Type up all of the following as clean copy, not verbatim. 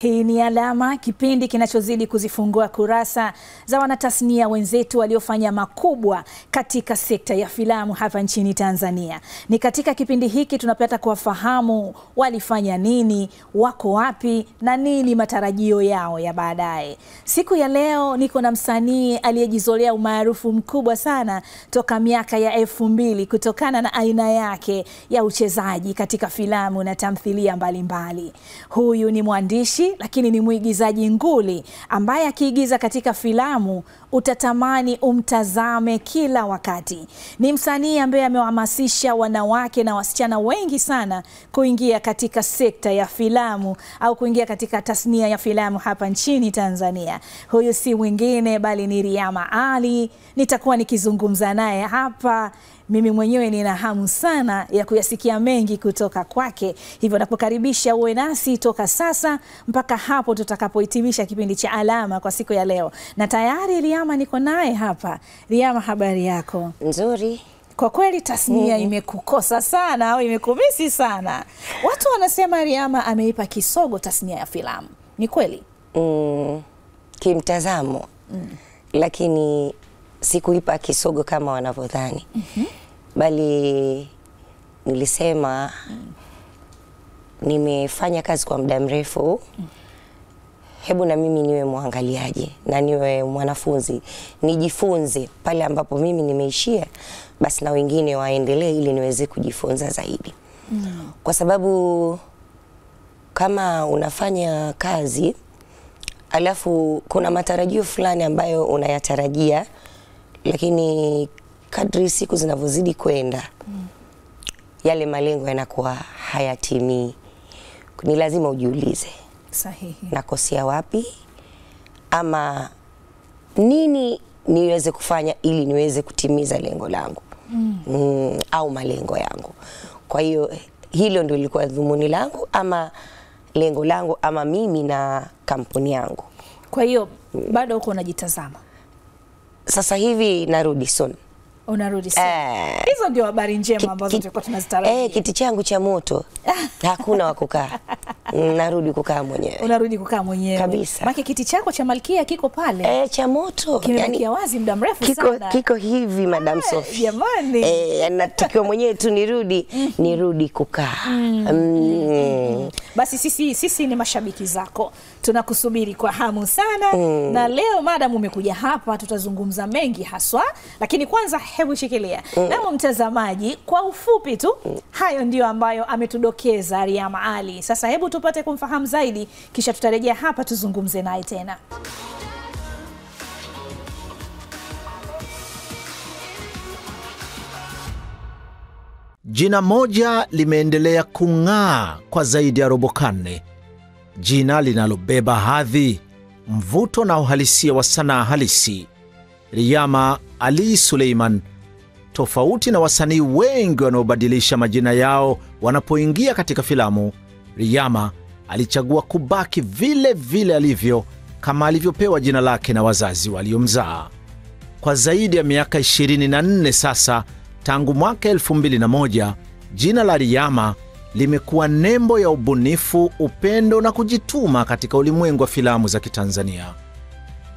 Hii ni Alama, kipindi kinachozidi kuzifungua kurasa za wanatasnia wenzetu waliofanya makubwa katika sekta ya filamu hapa nchini Tanzania. Ni katika kipindi hiki tunapata kuwafahamu walifanya nini, wako wapi na nini matarajio yao ya baadaye. Siku ya leo niko na msanii aliyejizolea umaarufu mkubwa sana toka miaka ya 2000 kutokana na aina yake ya uchezaji katika filamu na tamthilia mbalimbali. Huyu ni mwandishi lakini ni mwigizaji nguli ambaye akiigiza katika filamu utatamani umtazame kila wakati. Ni msanii ambaye amewahamasisha wanawake na wasichana wengi sana kuingia katika sekta ya filamu au kuingia katika tasnia ya filamu hapa nchini Tanzania. Huyu si mwingine bali ni Riyama Ali. Nitakuwa nikizungumza naye hapa. Mimi mwenyewe nina hamu sana ya kuyasikia mengi kutoka kwake. Hivyo napokaribisha uwe nasi toka sasa mpaka hapo tutakapohitimisha kipindi cha Alama kwa siku ya leo. Na tayari Riyama niko naye hapa. Riyama, habari yako? Nzuri. Kwa kweli tasnia imekukosa sana au imekumisi sana. Watu wanasema Riyama ameipa kisogo tasnia ya filamu. Ni kweli? Kimtazamo. Lakini sikuipa kisogo kama wanavyodhani. Bali nilisema nimefanya kazi kwa muda mrefu. Hebu na mimi niwe muangaliaji na niwe mwanafunzi, nijifunze pale ambapo mimi nimeishia, basi na wengine waendelee ili niweze kujifunza zaidi. Kwa sababu kama unafanya kazi alafu kuna matarajio fulani ambayo unayatarajia, lakini kadri siku zinavyozidi kwenda yale malengo yanakuwa hayatimii. Ni lazima ujiulize, sahihi, nakosea wapi ama nini niweze kufanya ili niweze kutimiza lengo langu au malengo yangu. Kwa hiyo hilo ndio lilikuwa dhumuni langu ama lengo langu ama mimi na kampuni yangu. Kwa hiyo bado uko unajitazama? Sasa hivi narudi soon. Unarudi sana. Hizo ndio habari njema ambazo tulikuwa tunazitarajia. Kiti changu cha moto hakuna wa kukaa. Narudi kukaa mwenyewe. Unarudi kukaa mwenyewe kabisa. Maki kiti chako cha Malkia kiko pale. Cha moto. Kimebakia wazi muda mrefu sana. Kiko hivi Madam Sophie. Jamani. Natakiwa mwenyewe tu nirudi kukaa. Basi sisi ni mashabiki zako. Tunakusubiri kwa hamu sana. Na leo madam umekuja hapa tutazungumza mengi haswa, lakini kwanza hebu shikilia. Na mtazamaji kwa ufupi tu hayo ndio ambayo ametudokeza Riyama Ali. Sasa hebu tupate kumfahamu zaidi kisha tutarejea hapa tuzungumze naye tena. Jina moja limeendelea kung'aa kwa zaidi ya robo karne. Jina linalobeba hadhi, mvuto na uhalisia wa sanaa halisi. Riyama Ali Suleiman. Tofauti na wasanii wengi wanaobadilisha majina yao wanapoingia katika filamu, Riyama alichagua kubaki vile vile alivyo kama alivyopewa jina lake na wazazi waliomzaa. Kwa zaidi ya miaka 24 sasa, tangu mwaka 2001, jina la Riyama limekuwa nembo ya ubunifu, upendo na kujituma katika ulimwengu wa filamu za Kitanzania.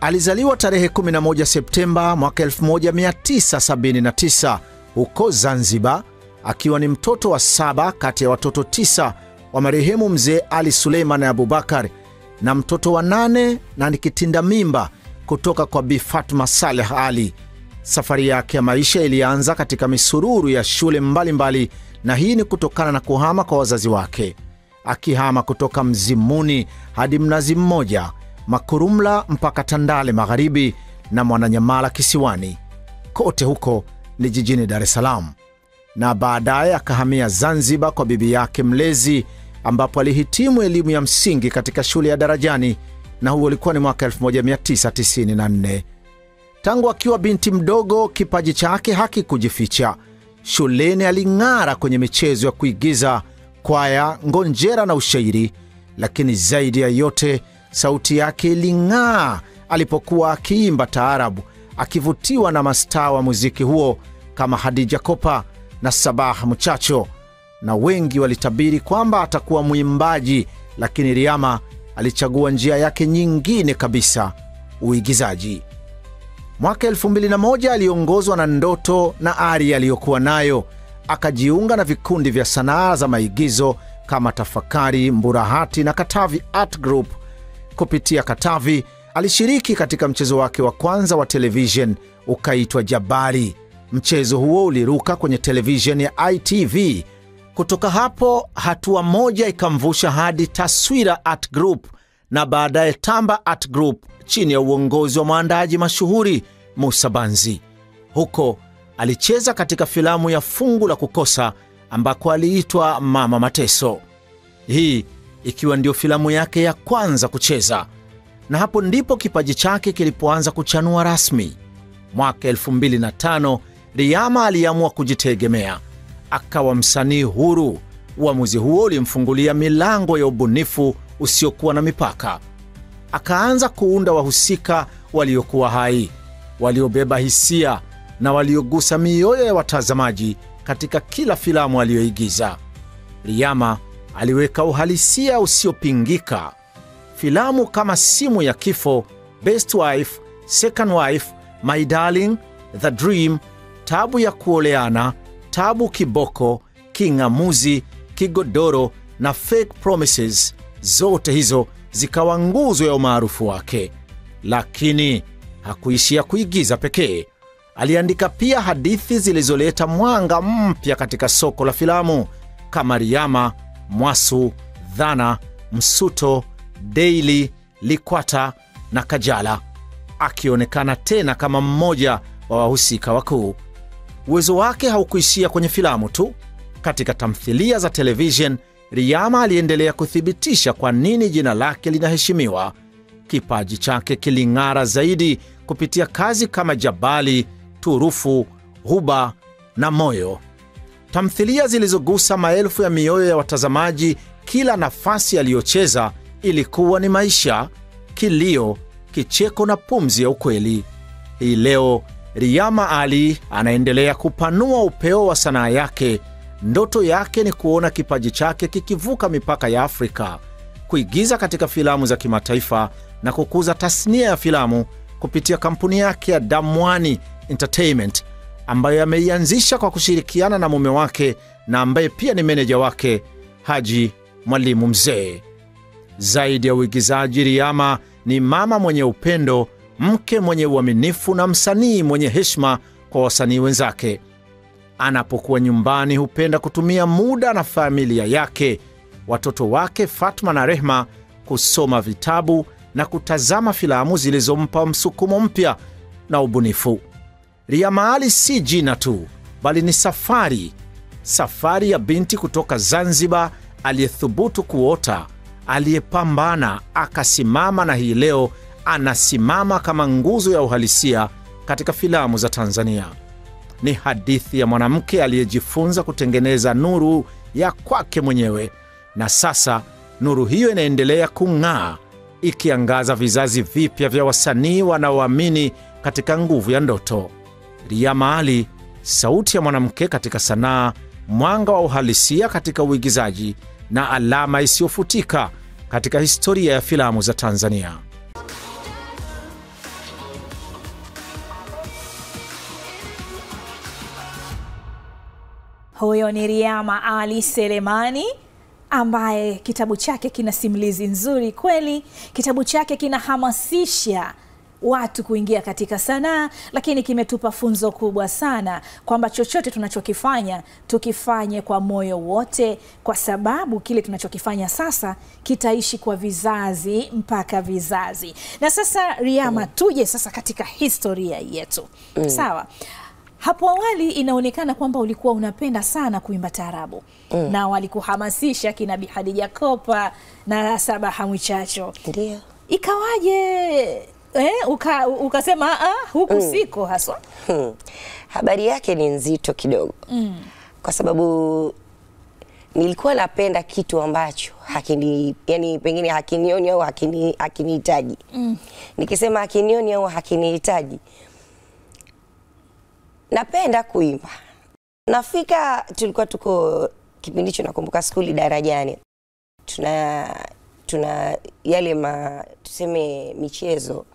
Alizaliwa tarehe 11 Septemba mwaka 1979 huko Zanzibar, akiwa ni mtoto wa 7 kati ya watoto 9 wa marehemu mzee Ali Suleiman Abubakar na mtoto wa 8 na nikitinda mimba kutoka kwa Bi Fatma Saleh Ali. Safari yake ya maisha ilianza katika misururu ya shule mbalimbali, na hii ni kutokana na kuhama kwa wazazi wake. Akihama kutoka Mzimuni hadi Mnazi Mmoja, Makurumla mpaka Tandale Magharibi na Mwananyamala Kisiwani. Kote huko ni jijini Dar es Salaam. Na baadaye akahamia Zanzibar kwa bibi yake mlezi, ambapo alihitimu elimu ya msingi katika shule ya Darajani, na huo ulikuwa ni mwaka 1994. Tangu akiwa binti mdogo, kipaji chake hakikujificha. Shuleni aling'ara kwenye michezo ya kuigiza, kwaya, ngonjera na ushairi, lakini zaidi ya yote sauti yake iling'aa alipokuwa akiimba taarabu, akivutiwa na mastaa wa muziki huo kama Hadija Kopa na Sabah Muchacho, na wengi walitabiri kwamba atakuwa mwimbaji, lakini Riyama alichagua njia yake nyingine kabisa, uigizaji. Mwaka 2001 aliongozwa na ndoto na ari aliyokuwa nayo, akajiunga na vikundi vya sanaa za maigizo kama Tafakari, Mburahati na Katavi Art Group. Kupitia Katavi, alishiriki katika mchezo wake wa kwanza wa television ukaitwa Jabari. Mchezo huo uliruka kwenye television ya ITV. Kutoka hapo, hatua moja ikamvusha hadi Taswira Art Group na baadaye Tamba Art Group chini ya uongozi wa mwandaji mashuhuri Musa Banzi. Huko alicheza katika filamu ya Fungu la Kukosa ambako aliitwa Mama Mateso, hii ikiwa ndio filamu yake ya kwanza kucheza, na hapo ndipo kipaji chake kilipoanza kuchanua rasmi. Mwaka 2005 Riyama aliamua kujitegemea, akawa msanii huru. Uamuzi huo ulimfungulia milango ya ubunifu usiokuwa na mipaka. Akaanza kuunda wahusika waliokuwa hai, waliobeba hisia na waliogusa mioyo ya watazamaji katika kila filamu aliyoigiza. Riyama aliweka uhalisia usiopingika. Filamu kama Simu ya Kifo, Best Wife, Second Wife, My Darling, The Dream, Tabu ya Kuoleana, Tabu Kiboko, King'amuzi, Kigodoro na Fake Promises, zote hizo zikawa nguzo ya umaarufu wake. Lakini hakuishia kuigiza pekee. Aliandika pia hadithi zilizoleta mwanga mpya katika soko la filamu kama Riyama, Mwasu, Dhana, Msuto, Daily, Likwata na Kajala, akionekana tena kama mmoja wa wahusika wakuu. Uwezo wake haukuishia kwenye filamu tu. Katika tamthilia za television, Riyama aliendelea kuthibitisha kwa nini jina lake linaheshimiwa. Kipaji chake kiling'ara zaidi kupitia kazi kama Jabali, Turufu, Huba na Moyo. Tamthilia zilizogusa maelfu ya mioyo ya watazamaji. Kila nafasi aliyocheza ilikuwa ni maisha, kilio, kicheko na pumzi ya ukweli. Hii leo Riyama Ali anaendelea kupanua upeo wa sanaa yake. Ndoto yake ni kuona kipaji chake kikivuka mipaka ya Afrika, kuigiza katika filamu za kimataifa na kukuza tasnia ya filamu kupitia kampuni yake ya Damwani Entertainment ambayo ameianzisha kwa kushirikiana na mume wake na ambaye pia ni meneja wake, Haji Mwalimu Mzee. Zaidi ya uigizaji, Riyama ni mama mwenye upendo, mke mwenye uaminifu na msanii mwenye heshima kwa wasanii wenzake. Anapokuwa nyumbani hupenda kutumia muda na familia yake, watoto wake Fatma na Rehma, kusoma vitabu na kutazama filamu zilizompa msukumo mpya na ubunifu. Riyama Ali si jina tu, bali ni safari ya binti kutoka Zanzibar aliyethubutu kuota, aliyepambana, akasimama, na hii leo anasimama kama nguzo ya uhalisia katika filamu za Tanzania. Ni hadithi ya mwanamke aliyejifunza kutengeneza nuru ya kwake mwenyewe, na sasa nuru hiyo inaendelea kung'aa, ikiangaza vizazi vipya vya wasanii wanaoamini katika nguvu ya ndoto. Riyama Ali, sauti ya mwanamke katika sanaa, mwanga wa uhalisia katika uigizaji na alama isiyofutika katika historia ya filamu za Tanzania. Huyo ni Riyama Ali Selemani ambaye kitabu chake kina simulizi nzuri kweli. Kitabu chake kinahamasisha watu kuingia katika sanaa, lakini kimetupa funzo kubwa sana kwamba chochote tunachokifanya tukifanye kwa moyo wote, kwa sababu kile tunachokifanya sasa kitaishi kwa vizazi mpaka vizazi. Na sasa Riyama, tuje sasa katika historia yetu. Sawa. Hapo awali inaonekana kwamba ulikuwa unapenda sana kuimba taarabu. Na walikuhamasisha kina Bi Khadija Kopa na Sabaha Mwichacho. Ndio. Ikawaje ukasema huku siko haswa? Habari yake ni nzito kidogo. Kwa sababu nilikuwa napenda kitu ambacho yani pengine hakinioni au hakinihitaji. Nikisema hakinioni au hakinihitaji, napenda kuimba. Tulikuwa tuko kipindi hicho, nakumbuka skuli Darajani. tuna yale tuseme michezo,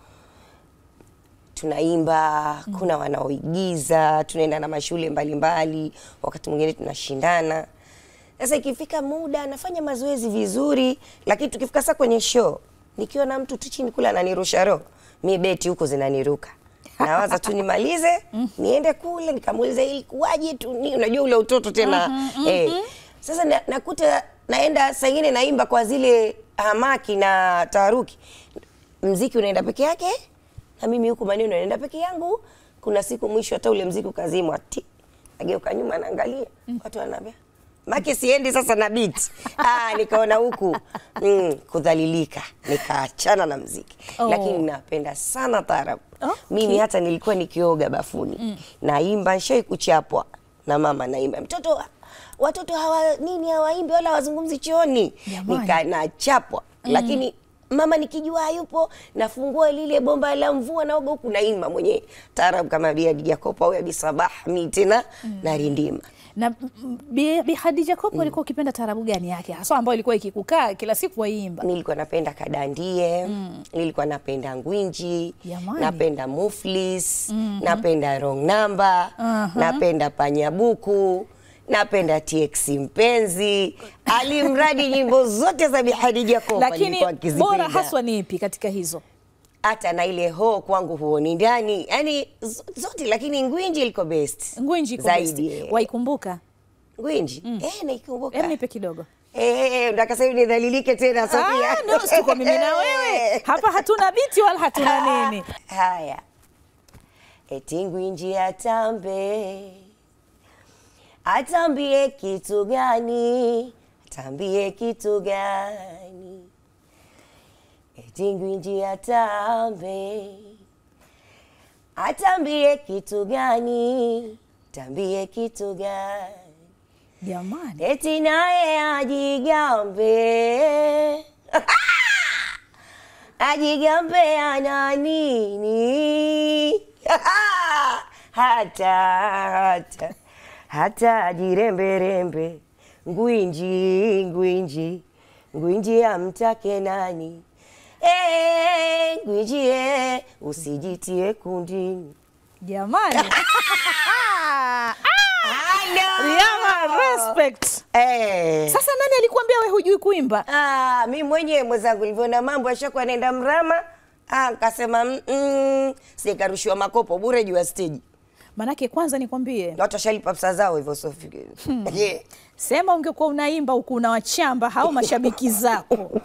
tunaimba, kuna wanaoigiza, tunaenda na mashule mbalimbali, wakati mwingine tunashindana. Sasa ikifika muda nafanya mazoezi vizuri, lakini tukifika sasa kwenye show, nikiwa na mtu tu chini kula ananirusha roho, mimi beti huko zinaniruka. Nawaza tu nimalize, niende kule nikamuulize ilikuwaje tu, unajua ule utoto tena. Sasa nakuta naenda saa nyingine naimba kwa zile hamaki na taharuki. Mziki unaenda peke yake na mimi huku maneno naenda peke yangu. Kuna siku mwisho hata ule mziki ukazimwa, nageuka nyuma naangalia, watu wananiambia maki siendi sasa na beat. Nikaona huku kudhalilika, nikaachana na mziki. Lakini napenda sana taarab. Mimi hata nilikuwa nikioga bafuni naimba, shai kuchapwa na mama naimba, watoto hawaimbi wala wazungumzi chooni. Nachapwa. Lakini mama nikijua hayupo, nafungua lile bomba la mvua naoga huku naimba mwenye taarab kama Bi Jacopo au Bi Sabah mi tena narindima. Na Bi Khadija Kopo alikuwa ukipenda taarabu gani yake hasa ambayo ilikuwa ikikukaa kila siku waimba? Nilikuwa napenda kadandie, nilikuwa napenda ngwinji, napenda muflis, napenda wrong number, napenda panyabuku, napenda TX mpenzi, alimradi nyimbo zote za Bi Khadija Kopo nilikuwa nikizipenda. Bora haswa ni ipi katika hizo? Hata na ile kwangu huoni ndani, yani zote, lakini ngwinji ilikuwa best. Ngwinji zaidi. Waikumbuka? Ngwinji? Naikumbuka. Hebu nipe kidogo. Ndaka sasa nidhalilike tena Sofia. No, siko mimi na wewe. Hapa hatuna biti wala hatuna nini. Haya. Eti ngwinji atambie kitu gani? Atambie kitu gani? Eti ngwinji atambie kitu gani? Tambie kitu gani? Jamani. Eti naye ajigambe. Ajigambe ana nini? Hata ajirembe. Ngwinji amtake nani? Ngwinji usijitie kundini. Jamani. Riyama, respect. Sasa nani alikuambia wewe hujui kuimba? Mimi mwenyewe mwenzangu niliona mambo yashakuwa yanaenda mrama, nikasema sikarushiwa makopo bure juu ya stage. Manake kwanza nikwambie, watu washalipa pesa zao hivyo Sofi. Sema ungekuwa unaimba huku unawachamba hao mashabiki zako.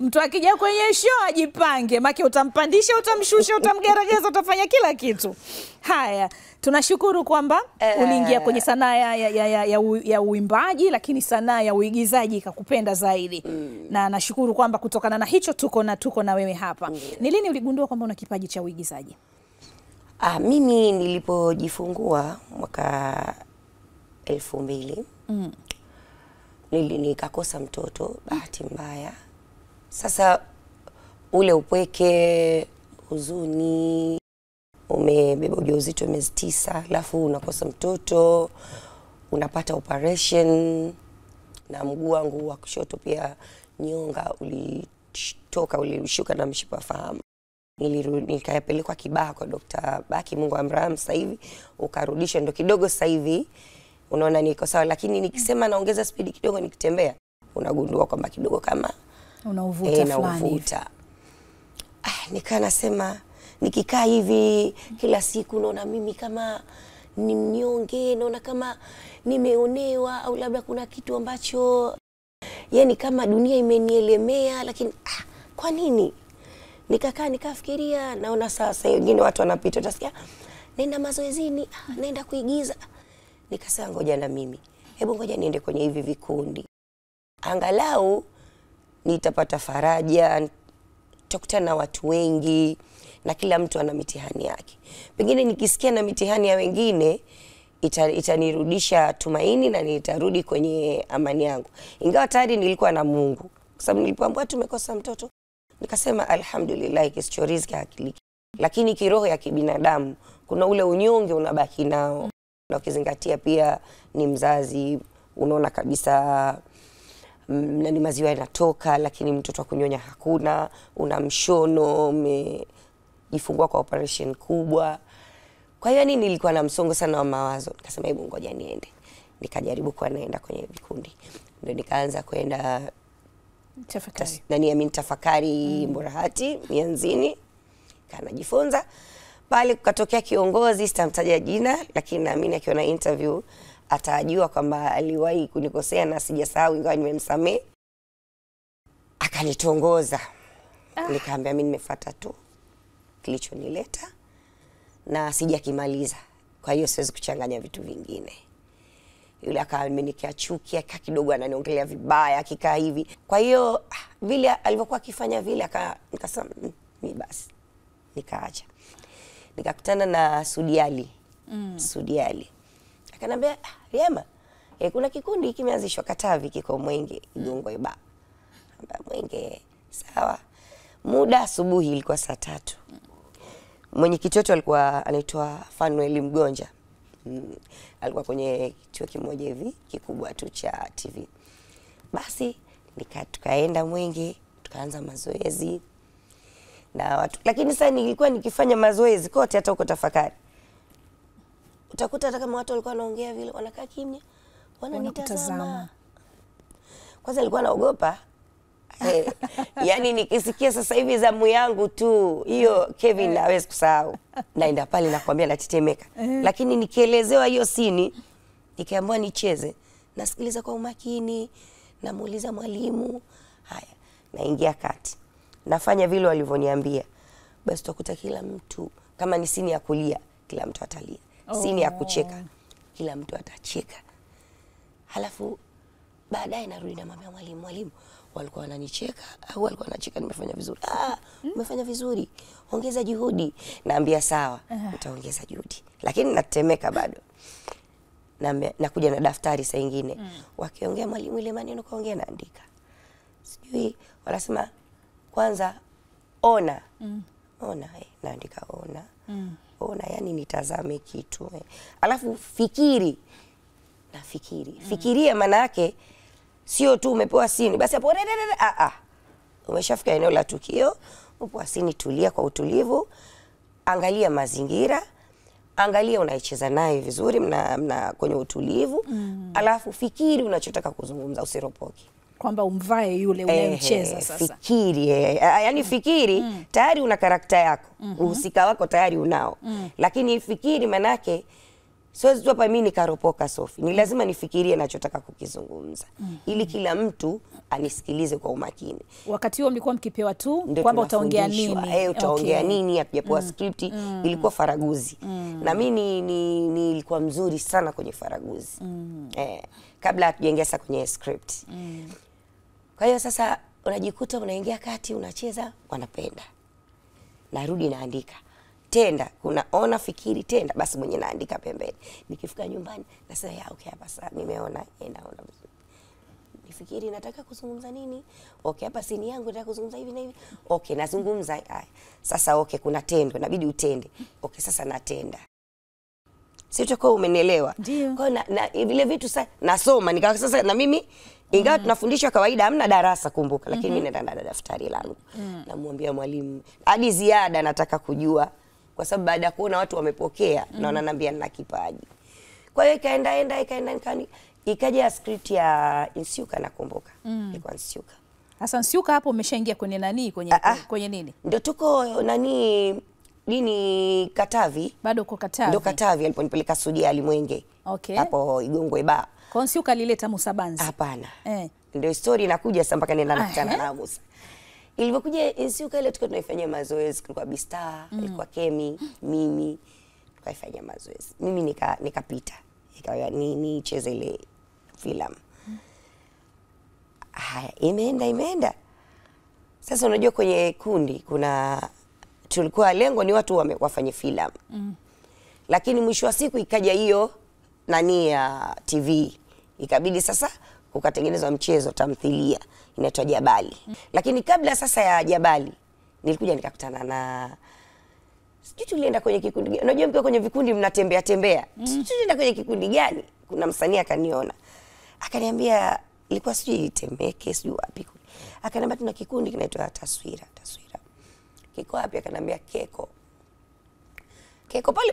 Mtu akija kwenye show ajipange, maki utampandisha, utamshusha, utamgerageza, utafanya kila kitu. Haya, tunashukuru kwamba uliingia kwenye sanaa ya uimbaji, lakini sanaa ya uigizaji ikakupenda zaidi. Na nashukuru kwamba kutokana na hicho tuko na wewe hapa. Ni lini uligundua kwamba una kipaji cha uigizaji? Mimi nilipojifungua mwaka 2000 nikakosa mtoto, bahati mbaya. Sasa ule upweke, huzuni, umebeba ujauzito miezi 9, alafu unakosa mtoto, unapata operation na mguu wangu wa kushoto pia nyonga ulishuka na mshipa fahamu. Nikapelekwa Kibaha kwa Dr. Baki, Mungu amrehemu, sasa hivi ukarudisha, ndo kidogo sasa hivi unaona niko sawa, lakini nikisema naongeza speed kidogo nikitembea unagundua kwamba kidogo kama unavuta fulani. Nikaa nasema nikikaa hivi kila siku naona mimi kama ni mnyonge, naona kama nimeonewa au labda kuna kitu ambacho yani kama dunia imenielemea, lakini kwa nini? Nikakaa nikafikiria, naona sasa wengine watu wanapita utasikia naenda mazoezini, naenda kuigiza. Nikasema ngoja na mimi, hebu ngoja niende kwenye hivi vikundi, angalau nitapata faraja, nitakutana na watu wengi na kila mtu ana mitihani yake. Pengine nikisikia na mitihani ya wengine itanirudisha tumaini na nitarudi kwenye amani yangu. Ingawa tayari nilikuwa na Mungu, kwa sababu nilipoambiwa tumekosa mtoto nikasema alhamdulillah, kisicho riziki hakiliki. Lakini kiroho ya kibinadamu kuna ule unyonge unabaki nao, na ukizingatia pia ni mzazi, unaona kabisa na ni maziwa yanatoka, lakini mtoto wa kunyonya hakuna, una mshono, umejifungua kwa operation kubwa. Kwa hiyo nilikuwa na msongo sana wa mawazo. Nikasema hebu ngoja niende. Nikajaribu kuwa naenda kwenye vikundi. Ndio nikaanza kwenda tafakari Mburahati Mianzini. Kanajifunza. Pale kukatokea kiongozi, sitamtaja jina, lakini naamini akiona interview atajua kwamba aliwahi kunikosea na sijasahau, ingawa nimemsamehe. Akanitongoza. Nikaambia mimi nimefuata tu kilichonileta na sijakimaliza. Kwa hiyo siwezi kuchanganya vitu vingine. Yule akamenikia chuki, kidogo ananiongelea vibaya, akikaa hivi. Kwa hiyo vile alivyokuwa akifanya vile nikasema mimi basi nikaacha. Nikakutana na Sudiali. Sudiali. Akanambia, Rehema, kuna kikundi kimeanzishwa Katavi, kiko Mwenge, Igongweba. Mwenge, sawa. Muda asubuhi ilikuwa saa 3. Mwenyekiti wetu alikuwa anaitwa Fanuel Mgonja. Alikuwa kwenye kituo kimoja hivi kikubwa tu cha TV. Basi tukaenda Mwenge, tukaanza mazoezi na watu. Lakini sasa nilikuwa nikifanya mazoezi kote, hata uko tafakari, utakuta hata kama watu walikuwa wanaongea vile wanakaa kimya, wananitazama. Kwanza nilikuwa naogopa. Yani nikisikia sasa hivi zamu yangu tu hiyo, Kevin hawezi kusahau. Naenda pale nakwambia natetemeka. Lakini nikielezewa hiyo sini, nikiambiwa nicheze, nasikiliza kwa umakini, namuuliza mwalimu. Haya, naingia kati. Nafanya vile walivyoniambia. Basi utakuta kila mtu, kama ni sini ya kulia, kila mtu atalia. Sini ya kucheka, kila mtu atacheka. Halafu baadaye narudi na mwalimu, walikuwa wananicheka au walikuwa wanacheka nimefanya vizuri? Umefanya vizuri, ongeza juhudi. Naambia sawa, utaongeza juhudi. Lakini natemeka bado. Nakuja na daftari saa nyingine. Wakiongea mwalimu ile maneno kaongea naandika. Sijui wanasema kwanza ona. Ona, naandika ona. Ona, yani nitazame kitu. Alafu fikiri. Nafikiri. Fikiria maana yake sio tu umepewa sini basi hapo umeshafika eneo la tukio, upo sini, tulia kwa utulivu, angalia mazingira, angalia unaicheza naye vizuri, mna kwenye utulivu, alafu fikiri unachotaka kuzungumza, usiropoki kwamba umvae yule unayemcheza sasa. Fikiri, yani fikiri, tayari una karakta yako, uhusika wako tayari unao. Lakini fikiri manake siwezi tu hapa mimi nikaropoka Sophie. Ni lazima nifikirie ninachotaka kukizungumza ili kila mtu anisikilize kwa umakini. Wakati huo mlikuwa mkipewa tu kwamba utaongea nini? Utaongea nini, hatujapewa script, ilikuwa faraguzi. Na mimi nilikuwa mzuri sana kwenye faraguzi. Kabla hatujaingia sasa kwenye script. Kwa hiyo sasa unajikuta unaingia kati, unacheza, wanapenda. Narudi naandika. Tenda, kuna ona, fikiri, tenda, basi mwenye naandika pembeni. Nikifika nyumbani nasema okay, hapa sasa nimeona, naona vizuri. Nifikiri nataka kuzungumza nini? Okay, hapa sini yangu nataka kuzungumza hivi na hivi. Okay, nazungumza haya. Sasa okay, kuna tendo, inabidi utende. Okay, sasa natenda. Si utakuwa umenielewa? Kwa hiyo na vile vitu sasa nasoma, nikawa sasa na mimi ingawa tunafundishwa kawaida, hamna darasa kumbuka, lakini mimi naenda na daftari langu. Namwambia mwalimu, hadi ziada nataka kujua. Kwa sababu baada ya kuona watu wamepokea na wananiambia nina kipaji. Kwa hiyo ikaja script ya Nsyuka nakumbuka. Ilikuwa Nsyuka. Sasa Nsyuka hapo umeshaingia kwenye nani? Kwenye nini? Ndio tuko nini Katavi. Bado uko Katavi. Ndio Katavi aliponipeleka Sudiali Mwenge. Okay. Hapo Igongweba. Kwa Nsyuka alileta Musa Banzi. Hapana. Ndio story inakuja sasa mpaka nenda nakutana na Musa. Ilivyokuja Nsyuka ile tulikuwa tunaifanyia mazoezi, kulikuwa Bista, ilikuwa Kemi, mimi tukaifanyia mazoezi. Mimi nikapita. Ikawa nicheze ile filamu. Haya, imeenda. Sasa unajua kwenye kundi tulikuwa lengo ni watu wafanye filamu. Lakini mwisho wa siku ikaja hiyo ya TV. Ikabidi sasa kukatengenezwa mchezo, tamthilia inaitwa Jabali. Lakini kabla sasa ya Jabali nilikuja nikakutana na sijui tulienda kwenye kikundi. Unajua mkiwa kwenye vikundi mnatembea. Sijui tulienda kwenye kikundi gani. Kuna msanii akaniona. Akaniambia, ilikuwa sijui Temeke sijui wapi kule. Akaniambia tuna kikundi kinaitwa Taswira. Kiko wapi? Akaniambia Keko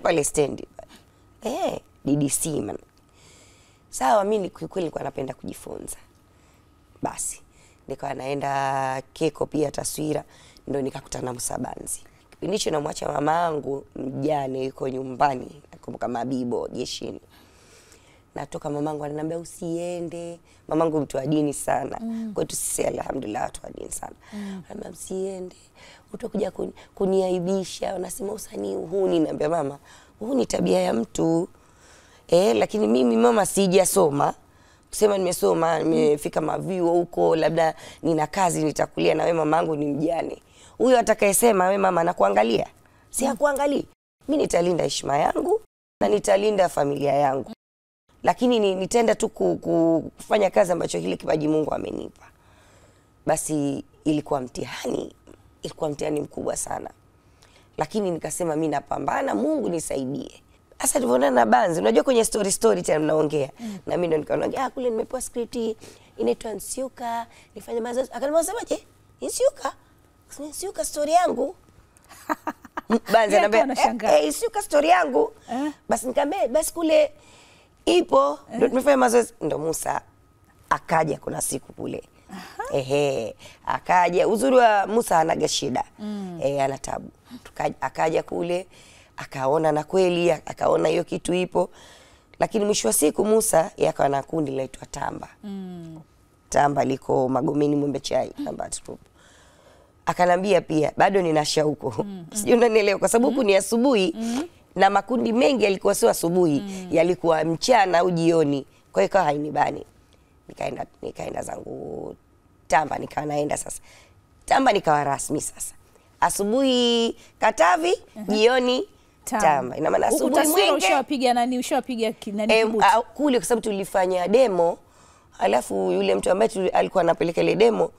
pale stendi. DDC man. Sawa, mimi kweli nilikuwa napenda kujifunza. Basi nikawa naenda Keko pia Taswira, ndio nikakutana na Musa Banzi. Kipindi hicho namwacha mamangu mjane yuko nyumbani, nakumbuka Mabibo jeshini. Natoka mamangu ananiambia usiende. Mamangu mtu wa dini sana. Kwetu sisi alhamdulillah watu wa dini sana. Ananiambia usiende. Utakuja kuniaibisha, unasema usanii uhuni. Naambia mama, uhuni tabia ya mtu. Lakini mimi mama sijasoma. Kusema nimesoma, nimefika mavyuo huko, labda nina kazi nitakulia, na wewe mamangu ni mjane. Huyo atakayesema wewe mama nakuangalia, si akuangalia. Mimi nitalinda heshima yangu na nitalinda familia yangu. Lakini nitaenda tu kufanya kazi ambacho hili kipaji Mungu amenipa. Basi ilikuwa mtihani mkubwa sana. Lakini nikasema mimi napambana, Mungu nisaidie. Sasa tulivyoona na Banzi, unajua kwenye story time mnaongea. Na mimi ndo nikaona kule nimepewa script inaitwa Nsiuka, nifanye mazoezi. Akaniambia je? Nsiuka story yangu. Banzi anambia Nsiuka story yangu. Basi nikamwambia basi kule ipo ndio tumefanya mazoezi. Ndo Musa akaja kuna siku kule. Akaja. Uzuri wa Musa anaga shida. Ana tabu. Akaja kule, akaona na kweli, akaona hiyo kitu ipo. Lakini mwisho wa siku Musa yakawa na kundi laitwa Tamba. Tamba liko Magomeni Mwembe Chai, Tamba Troop. Akanambia pia bado nina shauku. Sijui unanielewa kwa sababu huku ni asubuhi. Na makundi mengi yalikuwa sio asubuhi, yalikuwa mchana au jioni. Kwa hiyo hainibani. Nikaenda zangu Tamba, nikawa naenda sasa. Tamba nikawa rasmi sasa. Asubuhi Katavi, jioni Tamba. Ina maana asubuhi Mwenge. Ushawapiga nani kibuti? Kule kwa sababu tulifanya demo, alafu yule mtu ambaye alikuwa anapeleka ile demo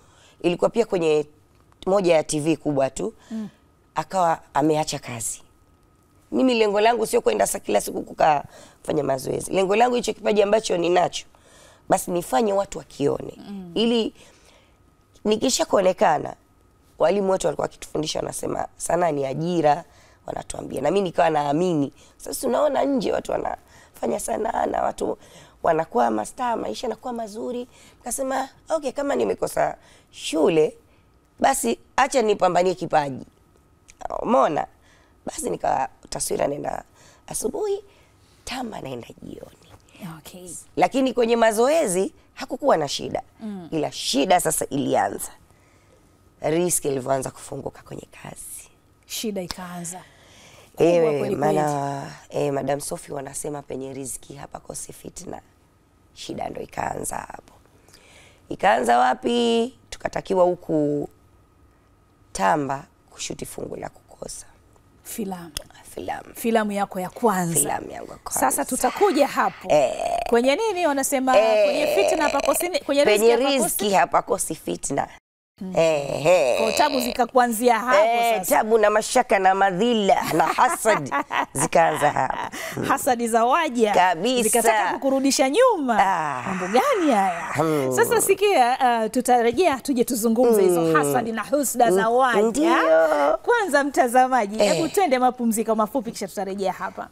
ilikuwa pia kwenye moja ya TV kubwa tu. Akawa ameacha kazi. Mimi lengo langu sio kwenda kila siku kukaa kufanya mazoezi. Lengo langu hicho kipaji ambacho ninacho basi nifanye watu wakione. Ili nikisha kuonekana, walimu wetu walikuwa wakitufundisha wanasema sanaa ni ajira, wanatuambia. Na mimi nikawa naamini. Sasa tunaona nje watu wanafanya sanaa na watu wanakuwa mastaa, maisha yanakuwa mazuri. Nikasema okay, kama nimekosa shule basi acha nipambanie kipaji. Umeona? Basi nika Taswira naenda asubuhi, Tamba naenda jioni. Okay. Lakini kwenye mazoezi hakukuwa na shida. Ila shida sasa ilianza. Riski ilivyoanza kufunguka kwenye kazi. Shida ikaanza. Maana Madam Sophie wanasema penye riziki hapa kosi fitna. Shida ndo ikaanza hapo. Ikaanza wapi? Tukatakiwa huku Tamba kushuti Fungu la Kukosa. Filamu yako ya kwanza. Filamu yangu ya kwanza. Sasa tutakuja hapo. Kwenye nini wanasema kwenye fitna hapakosi, kwenye riziki hapakosi fitna. Kwa tabu zikakuanzia hapo sasa. Tabu na mashaka na madhila na hasad zikaanza hapo. Hasadi za waja kabisa, zikataka kukurudisha nyuma. Mambo gani haya? Sasa sikia, tutarejea tuje tuzungumze hizo hasadi na husda za waja. Kwanza mtazamaji, hebu twende mapumziko mafupi kisha tutarejea hapa.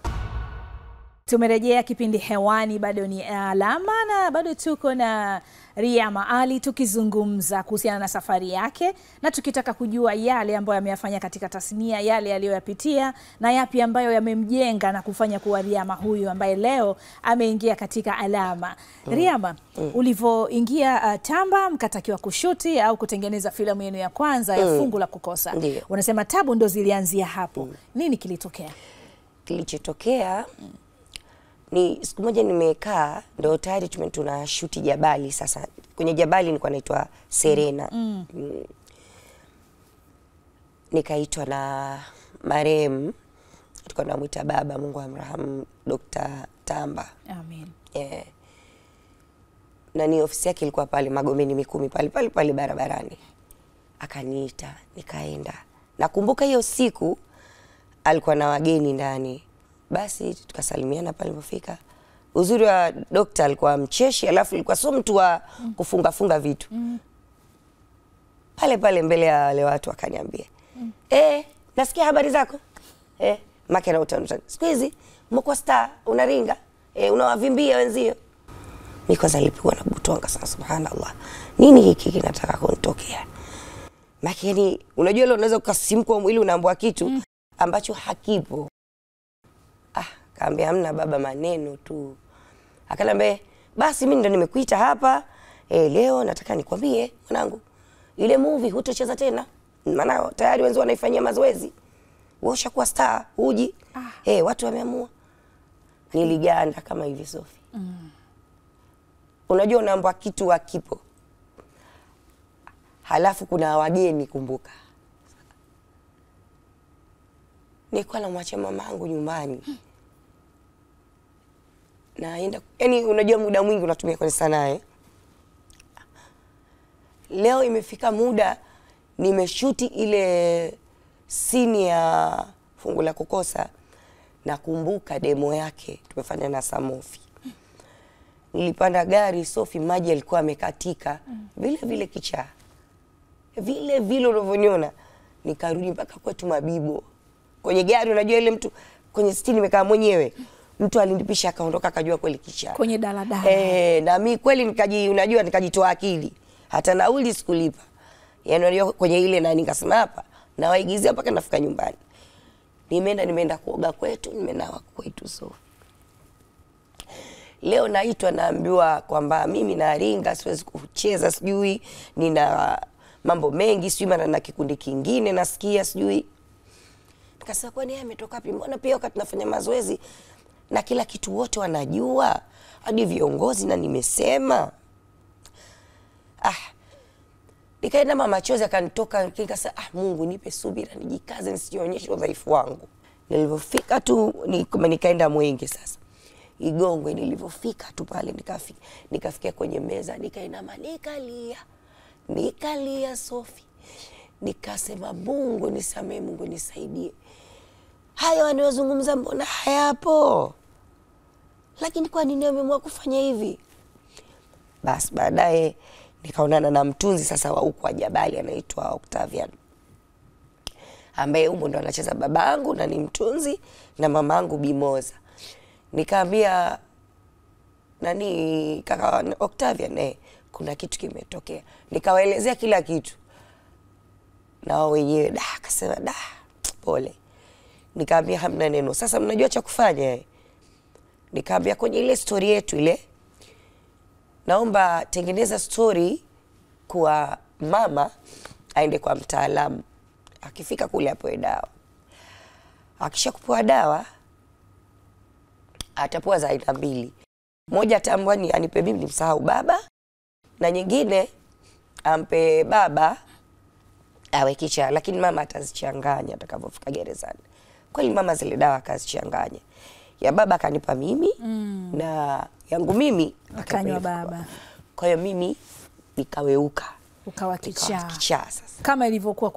Tumerejea, kipindi hewani bado ni Alama na bado tuko na Riyama Ali tukizungumza kuhusiana na safari yake na tukitaka kujua yale ambayo ameyafanya katika tasnia, yale aliyoyapitia na yapi ambayo yamemjenga na kufanya kuwa Riyama huyu ambaye leo ameingia katika Alama. Riyama, ulivyoingia Tamba mkatakiwa kushuti au kutengeneza filamu yenu ya kwanza ya Fungu la Kukosa. Unasema tabu ndo zilianzia hapo. Nini kilitokea? Kilichotokea ni siku moja nimekaa, ndio tayari tunashuti Jabali. Sasa kwenye Jabali nilikuwa naitwa Serena. Nikaitwa na marehemu, tulikuwa namuita baba, Mungu amrahamu, Dr. Tamba. Amen. Na ni ofisi yake ilikuwa pale Magomeni Mikumi pale barabarani. Akaniita, nikaenda. Nakumbuka hiyo siku alikuwa na wageni ndani. Basi tukasalimiana pale, nilipofika uzuri wa dokta alikuwa mcheshi, alafu alikuwa sio mtu wa kufunga vitu. Pale pale mbele ya wale watu akaniambia, nasikia habari zako. Make na utani. Siku hizi umekuwa star, unaringa, unawavimbia wenzio. Mimi kwanza nilipigwa na butwanga sana, subhanallah. Nini hiki kinataka kunitokea? Makini unajua leo unaweza kukasimkwa mwili unaambua kitu ambacho hakipo. Kaambia hamna baba, maneno tu. Akaniambia basi mimi ndo nimekuita hapa. Leo nataka nikwambie mwanangu, ile movie hutocheza tena. Maana tayari wenzao wanaifanyia mazoezi. Wewe ushakuwa star, uji. Watu wameamua. Niliganda kama hivi Sophie. Unajua unaambua kitu hakipo. Halafu kuna wageni, kumbuka. Nilikuwa namwacha mamangu nyumbani. Naenda, yani unajua muda mwingi unatumia kwenye sanaa. Leo imefika muda nimeshuti ile scene ya Fungu la Kukosa, nakumbuka demo yake tumefanya na Samofi. Nilipanda gari, Sophie maji alikuwa amekatika, vile kichaa. Vile unavyoniona, nikarudi mpaka kwetu Mabibo. Kwenye gari unajua ile mtu kwenye stini nimekaa mwenyewe. Mtu alinipisha akaondoka akajua kweli kichaa. Kwenye daladala. Na mimi kweli nikajitoa akili. Hata nauli sikulipa. Yaani unajua kwenye ile na nikasema hapa na waigizia mpaka nafika nyumbani. Nimeenda kuoga kwetu, nimenawa kwetu Sophie. Leo naitwa naambiwa kwamba mimi naringa, siwezi kucheza, sijui nina mambo mengi, sijui maana na kikundi kingine nasikia, sijui. Nikasema kwani yeye ametoka wapi? Mbona pia wakati tunafanya mazoezi na kila kitu wote wanajua, hadi viongozi, na nimesema. Nikaenda machozi akanitoka, nikasema Mungu nipe subira, nijikaze nisijionyeshe udhaifu wangu. Nilipofika tu nikaenda Mwenge sasa. Igongwe, nilipofika tu pale nikafikia kwenye meza, nikainama, nikalia Sophie. Nikasema Mungu nisamee, Mungu nisaidie. Hayo wanayozungumza mbona hayapo? Lakini kwa nini wameamua kufanya hivi? Basi baadaye nikaonana na mtunzi sasa wa huko wa Jabali, anaitwa Octavian, ambaye huko ndo anacheza babangu na ni mtunzi, na mamangu Bimoza. Nikaambia kaka Octavian, kuna kitu kimetokea. Nikawaelezea kila kitu. Na wao wenyewe akasema pole. Nikaambia hamna neno. Sasa mnajua cha kufanya. Nikaambia kwenye ile story yetu ile, naomba tengeneza story kwa mama aende kwa mtaalamu. Akifika kule apoe dawa. Akisha kupewa dawa atapewa za aina 2. Moja ataambiwa ni anipe mimi nimsahau baba, na nyingine ampe baba awe kichaa, lakini mama atazichanganya atakapofika gerezani. Kweli mama zile dawa akazichanganya. Ya baba akanipa mimi na yangu mimi akanywa baba. Kwa hiyo mimi nikaweuka, ukawa kichaa sasa. Kama ilivyokuwa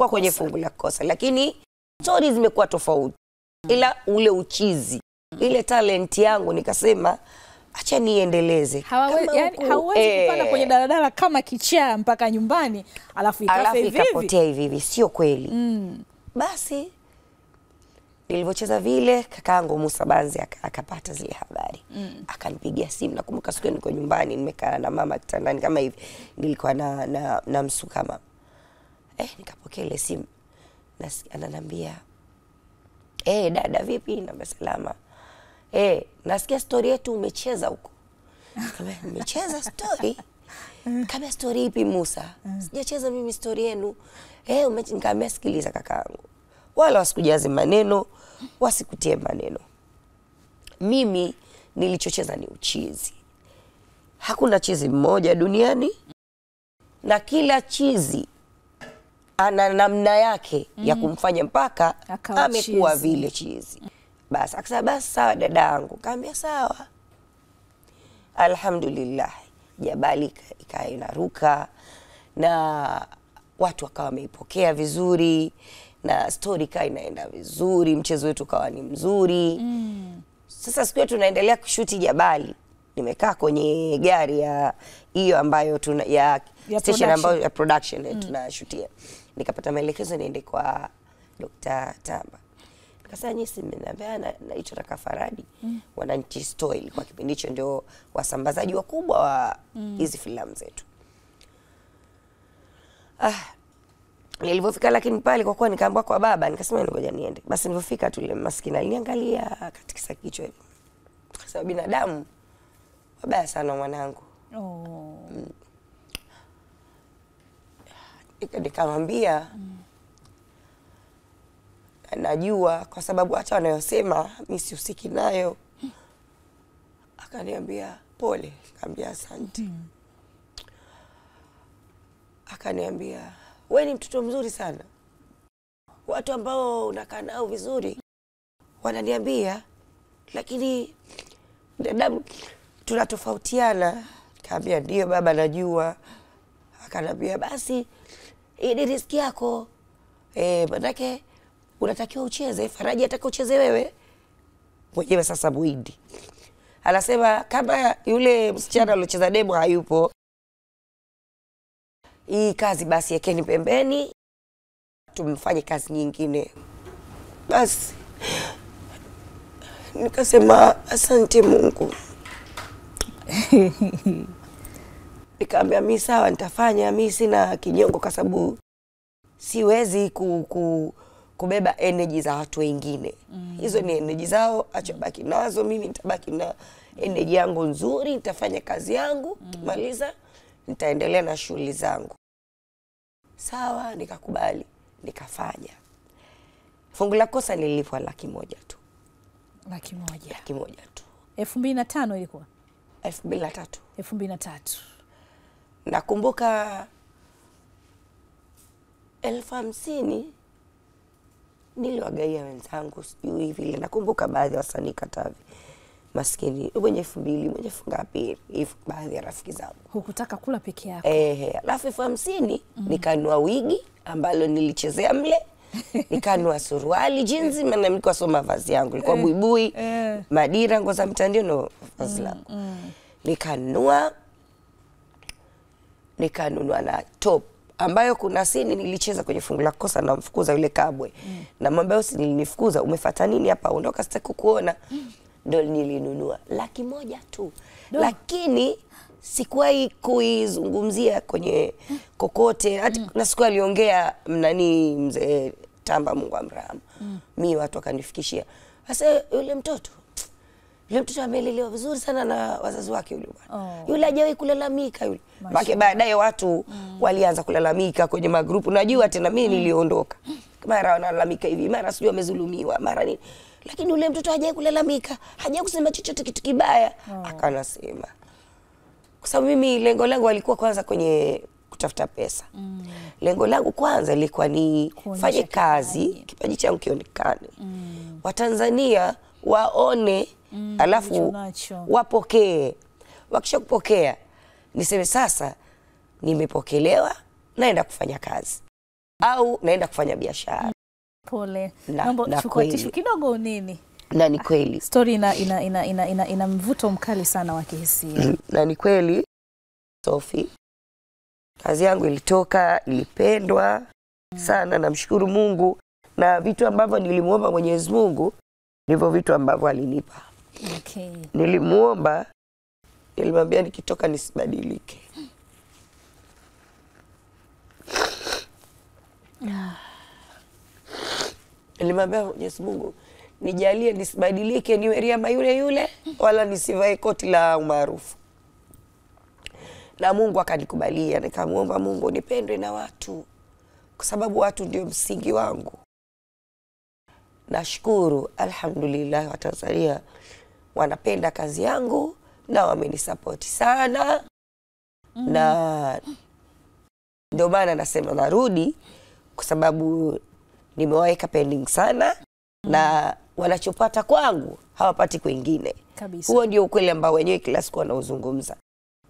kwenye Fungu la Kukosa, lakini stories zimekuwa tofauti. Ila ule uchizi, ile talent yangu nikasema acha niendeleze. Hauwezi kupanda kwenye daladala kama kichaa mpaka nyumbani alafu ikapotea hivi, sio kweli. Basi nilivyocheza vile, kakaangu Musa Banzi akapata zile habari. Akanipigia simu, nakumbuka siku niko nyumbani nimekaa na mama kitandani kama hivi, nilikuwa na msuka mama. Nikapokea ile simu. Ananiambia, dada vipi? Na salama. Nasikia story yetu umecheza huko. Nimecheza story? Kama story ipi Musa? Sijacheza mimi story yenu. Nikamwambia sikiliza kakaangu, wala wasikujaze maneno, wasikutie maneno. Mimi nilichocheza ni uchizi. Hakuna chizi mmoja duniani, na kila chizi ana namna yake ya kumfanya mpaka amekuwa vile chizi. Basi akasema basi sawa dadangu. Kaambia sawa. Alhamdulillah, Jabali ikawa inaruka na watu wakawa wameipokea vizuri, na story ikawa inaenda vizuri, mchezo wetu ukawa ni mzuri. Sasa siku tunaendelea kushuti Jabali. Nimekaa kwenye gari ya hiyo ambayo ya station ambayo ya production tunashutia. Nikapata maelekezo niende kwa Dr. Tamba. Nikasema nyinyi si mnaambia naitwa Raka Faradi. Wananchi Store ilikuwa kipindi hicho ndio wasambazaji wakubwa wa hizi filamu zetu. Nilipofika lakini pale kwa kuwa nikaambiwa kwa baba, nikasema ngoja niende. Basi nilipofika tu ile maskini aliniangalia katika kichwa hivi. Kwa sababu binadamu wabaya sana mwanangu. Nikamwambia najua kwa sababu hata wanayosema mimi sihusiki nayo. Akaniambia pole, nikamwambia asante. Akaniambia wewe ni mtoto mzuri sana. Watu ambao unakaa nao vizuri wananiambia, lakini binadamu tunatofautiana. Nikamwambia ndio baba najua. Akaniambia basi hii ni riski yako. Manake unatakiwa ucheze, Faraji ataka ucheze wewe. Mwenyewe sasa Muhindi anasema kama yule msichana aliocheza demo hayupo, hii kazi basi yekeni pembeni, tumfanye kazi nyingine. Basi nikasema asante Mungu. Nikamwambia mimi sawa nitafanya, mimi sina kinyongo kwa sababu siwezi kubeba energy za watu wengine. Hizo ni energy zao, acha baki nazo, mimi nitabaki na energy yangu nzuri, nitafanya kazi yangu, nikimaliza nitaendelea na shughuli zangu. Sawa, nikakubali, nikafanya. Fungu la kosa nililipwa 1,000,000 tu. 1,000,000. 1,000,000 tu. 2005 ilikuwa? 2003. 2003. Nakumbuka 50,000 niliwagaia wenzangu, sijui vile. Nakumbuka baadhi ya wasanii Katavi maskini mwenye 2,000 mwenye ngapi hivi, baadhi ya rafiki zangu. Hukutaka kula peke yako? Alafu 50,000 nikanua wigi ambalo nilichezea mle. Nikanua suruali jinsi, maana nilikuwa soma vazi yangu ilikuwa buibui, madira, nguo za mtandio no vazi langu. Nikanunua na top ambayo kuna sini nilicheza kwenye fungu la kosa na mfukuza yule kabwe. Na mwambie usininifukuza, umefuata nini hapa, ondoka sitaki kukuona. Ndio nilinunua 1,000,000 tu. Lakini sikuwahi kuizungumzia kwenye kokote. Hata na siku aliongea nani mzee Tamba, Mungu amrahamu. Mimi watu wakanifikishia. Sasa yule mtoto amelelewa vizuri sana na wazazi wake yule bwana. Yule hajawahi kulalamika yule. Baki baadaye watu walianza kulalamika kwenye magrupu. Najua tena mimi niliondoka. Mara wanalalamika hivi, mara sijui amezulumiwa, mara nini. Lakini yule mtoto hajawahi kulalamika, hajawahi kusema chochote kitu kibaya. Akanasema. Kwa sababu mimi lengo langu alikuwa kwanza kwenye kutafuta pesa. Lengo langu kwanza ilikuwa ni fanye kazi, kipaji changu kionekane. Watanzania waone, alafu wapokee. Wakisha kupokea, niseme sasa nimepokelewa, naenda kufanya kazi au naenda kufanya biashara. Pole. Naomba chukua tishu kidogo nini? Na ni kweli. Story ina mvuto mkali sana wa kihisia. Na ni kweli Sophie, kazi yangu ilitoka, ilipendwa sana, namshukuru Mungu, na vitu ambavyo nilimuomba Mwenyezi Mungu ndivyo vitu ambavyo alinipa. Okay. Nilimuomba, nilimwambia nikitoka nisibadilike. Nilimwambia Mwenyezi Mungu nijalie nisibadilike, niwe Riyama yule yule, wala nisivae koti la umaarufu. Na Mungu akanikubalia. Nikamuomba Mungu nipendwe na watu, kwa sababu watu ndio msingi wangu. Nashukuru alhamdulillah, Watanzania wanapenda kazi yangu na wamenisupport sana. Na ndio maana nasema narudi, kwa sababu nimewaweka pending sana. Na wanachopata kwangu hawapati kwingine kabisa. Huo ndio ukweli ambao wenyewe kila siku wanaozungumza.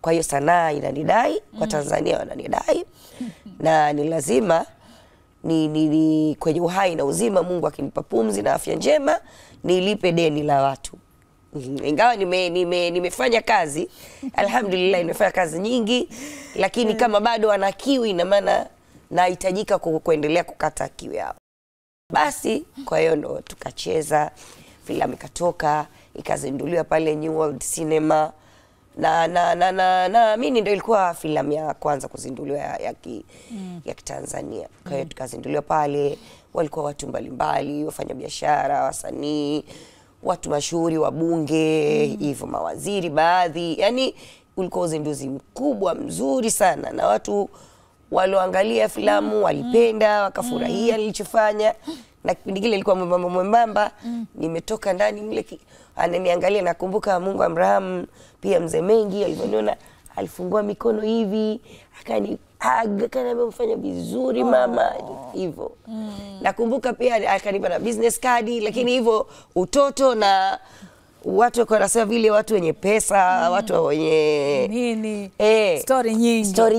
Kwa hiyo sanaa inanidai, Watanzania wananidai, na ni lazima ni kwenye uhai na uzima, Mungu akinipa pumzi na afya njema, nilipe deni la watu. Ingawa nimefanya kazi, alhamdulillah nimefanya kazi nyingi, lakini kama bado wana kiu, ina maana nahitajika kuendelea kukata kiu yao. Basi kwa hiyo ndo filamu ikatoka, ikazinduliwa pale New World Cinema, na mimi ndio ilikuwa filamu ya kwanza kuzinduliwa ya Kitanzania. Kwa hiyo tukazinduliwa pale, walikuwa watu mbalimbali, wafanya biashara, wasanii, watu mashuhuri, wabunge, hivyo mawaziri baadhi. Yani ulikuwa uzinduzi mkubwa mzuri sana, na watu walioangalia filamu walipenda, wakafurahia nilichofanya. Na kipindi kile ilikuwa mwembamba, nimetoka ndani mle, ananiangalia. Nakumbuka Mungu amrahamu pia Mzee Mengi alivyoniona, alifungua mikono hivi, akaniambia vizuri mama, hivyo. Nakumbuka pia akanipa na business card, lakini hivyo utoto na watu wanasema vile watu wenye pesa, watu wenye nini, story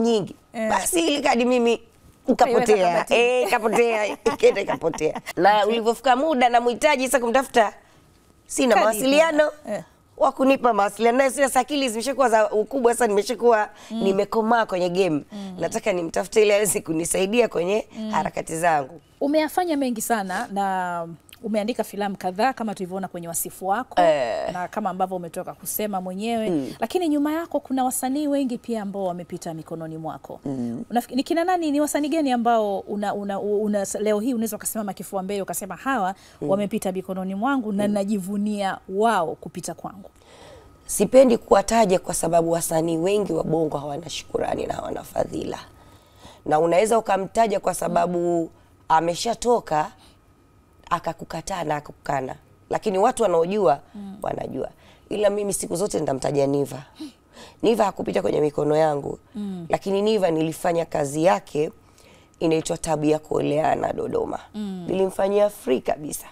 nyingi. Basi ile kadi mimi ikapotea, ikapotea. Na ulivyofika muda na muhitaji sasa kumtafuta, sina mawasiliano wa kunipa mawasiliano naye. Sasa akili zimeshakuwa za ukubwa, sasa nimeshakuwa nimekomaa kwenye game. Nataka nimtafute ili aweze kunisaidia kwenye harakati zangu. Umeyafanya mengi sana na umeandika filamu kadhaa kama tulivyoona kwenye wasifu wako, na kama ambavyo umetoka kusema mwenyewe. Lakini nyuma yako kuna wasanii wengi pia ambao wamepita mikononi mwako. Ni kina nani, ni wasanii gani ambao leo hii unaweza kusimama kifua mbele ukasema hawa wamepita mikononi mwangu na najivunia wao kupita kwangu? Sipendi kuwataja kwa sababu wasanii wengi wa Bongo hawana shukrani na hawana fadhila. Na unaweza ukamtaja kwa sababu ameshatoka akakukataa na akakukana, lakini watu wanaojua wanajua. Ila mimi siku zote nitamtaja Niva. Niva hakupita kwenye mikono yangu, lakini Niva nilifanya kazi yake inaitwa Tabu ya Kuoleana Dodoma. Nilimfanyia free kabisa.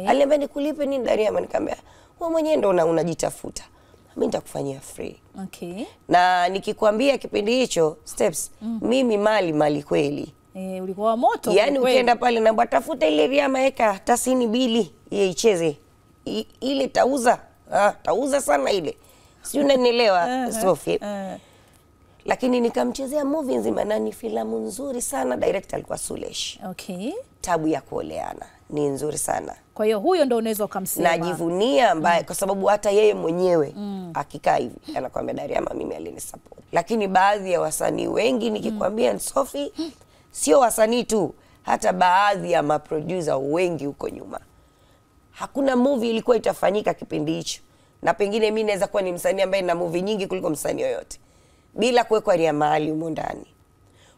Aliambia nikulipe nini Dariama, nikamwambia wewe mwenyewe ndo unajitafuta, mimi nitakufanyia free. Na nikikwambia kipindi hicho Steps, mimi mali kweli. Ulikuwa moto. Yani ukienda pale na batafuta ile Riama eka tasini bili ye icheze. Ile tauza sana ile. Si unanielewa Sophie? Lakini nikamchezea movie nzima na ni filamu nzuri sana. Director alikuwa Sulesh. Tabu ya Kuoleana ni nzuri sana. Kwa hiyo huyo ndo unaweza ukamsema. Najivunia ambaye kwa sababu hata yeye mwenyewe akikaa hivi anakuambia Dariama mimi alinisupport. Lakini baadhi ya wasanii wengi nikikwambia Sophie, sio wasanii tu, hata baadhi ya maproducer wengi huko nyuma. Hakuna movie ilikuwa itafanyika kipindi hicho. Na pengine mimi naweza kuwa ni msanii ambaye na movie nyingi kuliko msanii yoyote, bila kuwekwa Riama Ali humo ndani.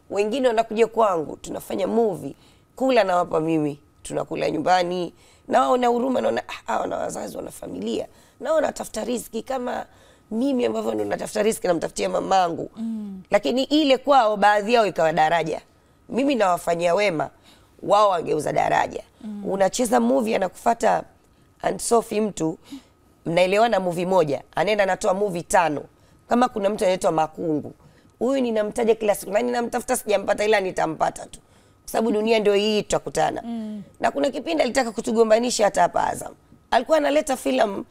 Wengine wanakuja kwangu, tunafanya movie, kula na wapa mimi, tunakula nyumbani. Na wao na huruma, naona hawa na wazazi wana familia. Na wao natafuta riziki kama mimi ambavyo ndo natafuta riziki na mtafutia mamangu. Lakini ile kwao baadhi yao ikawa daraja. Mimi nawafanyia wema, wao wangeuza daraja. Unacheza movie anakufuata Aunt Sophie mtu, mnaelewana movie moja, anaenda anatoa movie 5. Kama kuna mtu anaitwa Makungu, huyu ninamtaja kila siku, na ninamtafuta sijampata, ila nitampata tu. Kwa sababu dunia ndio hii, tutakutana. Na kuna kipindi alitaka kutugombanisha hata hapa Azam. Alikuwa analeta filamu,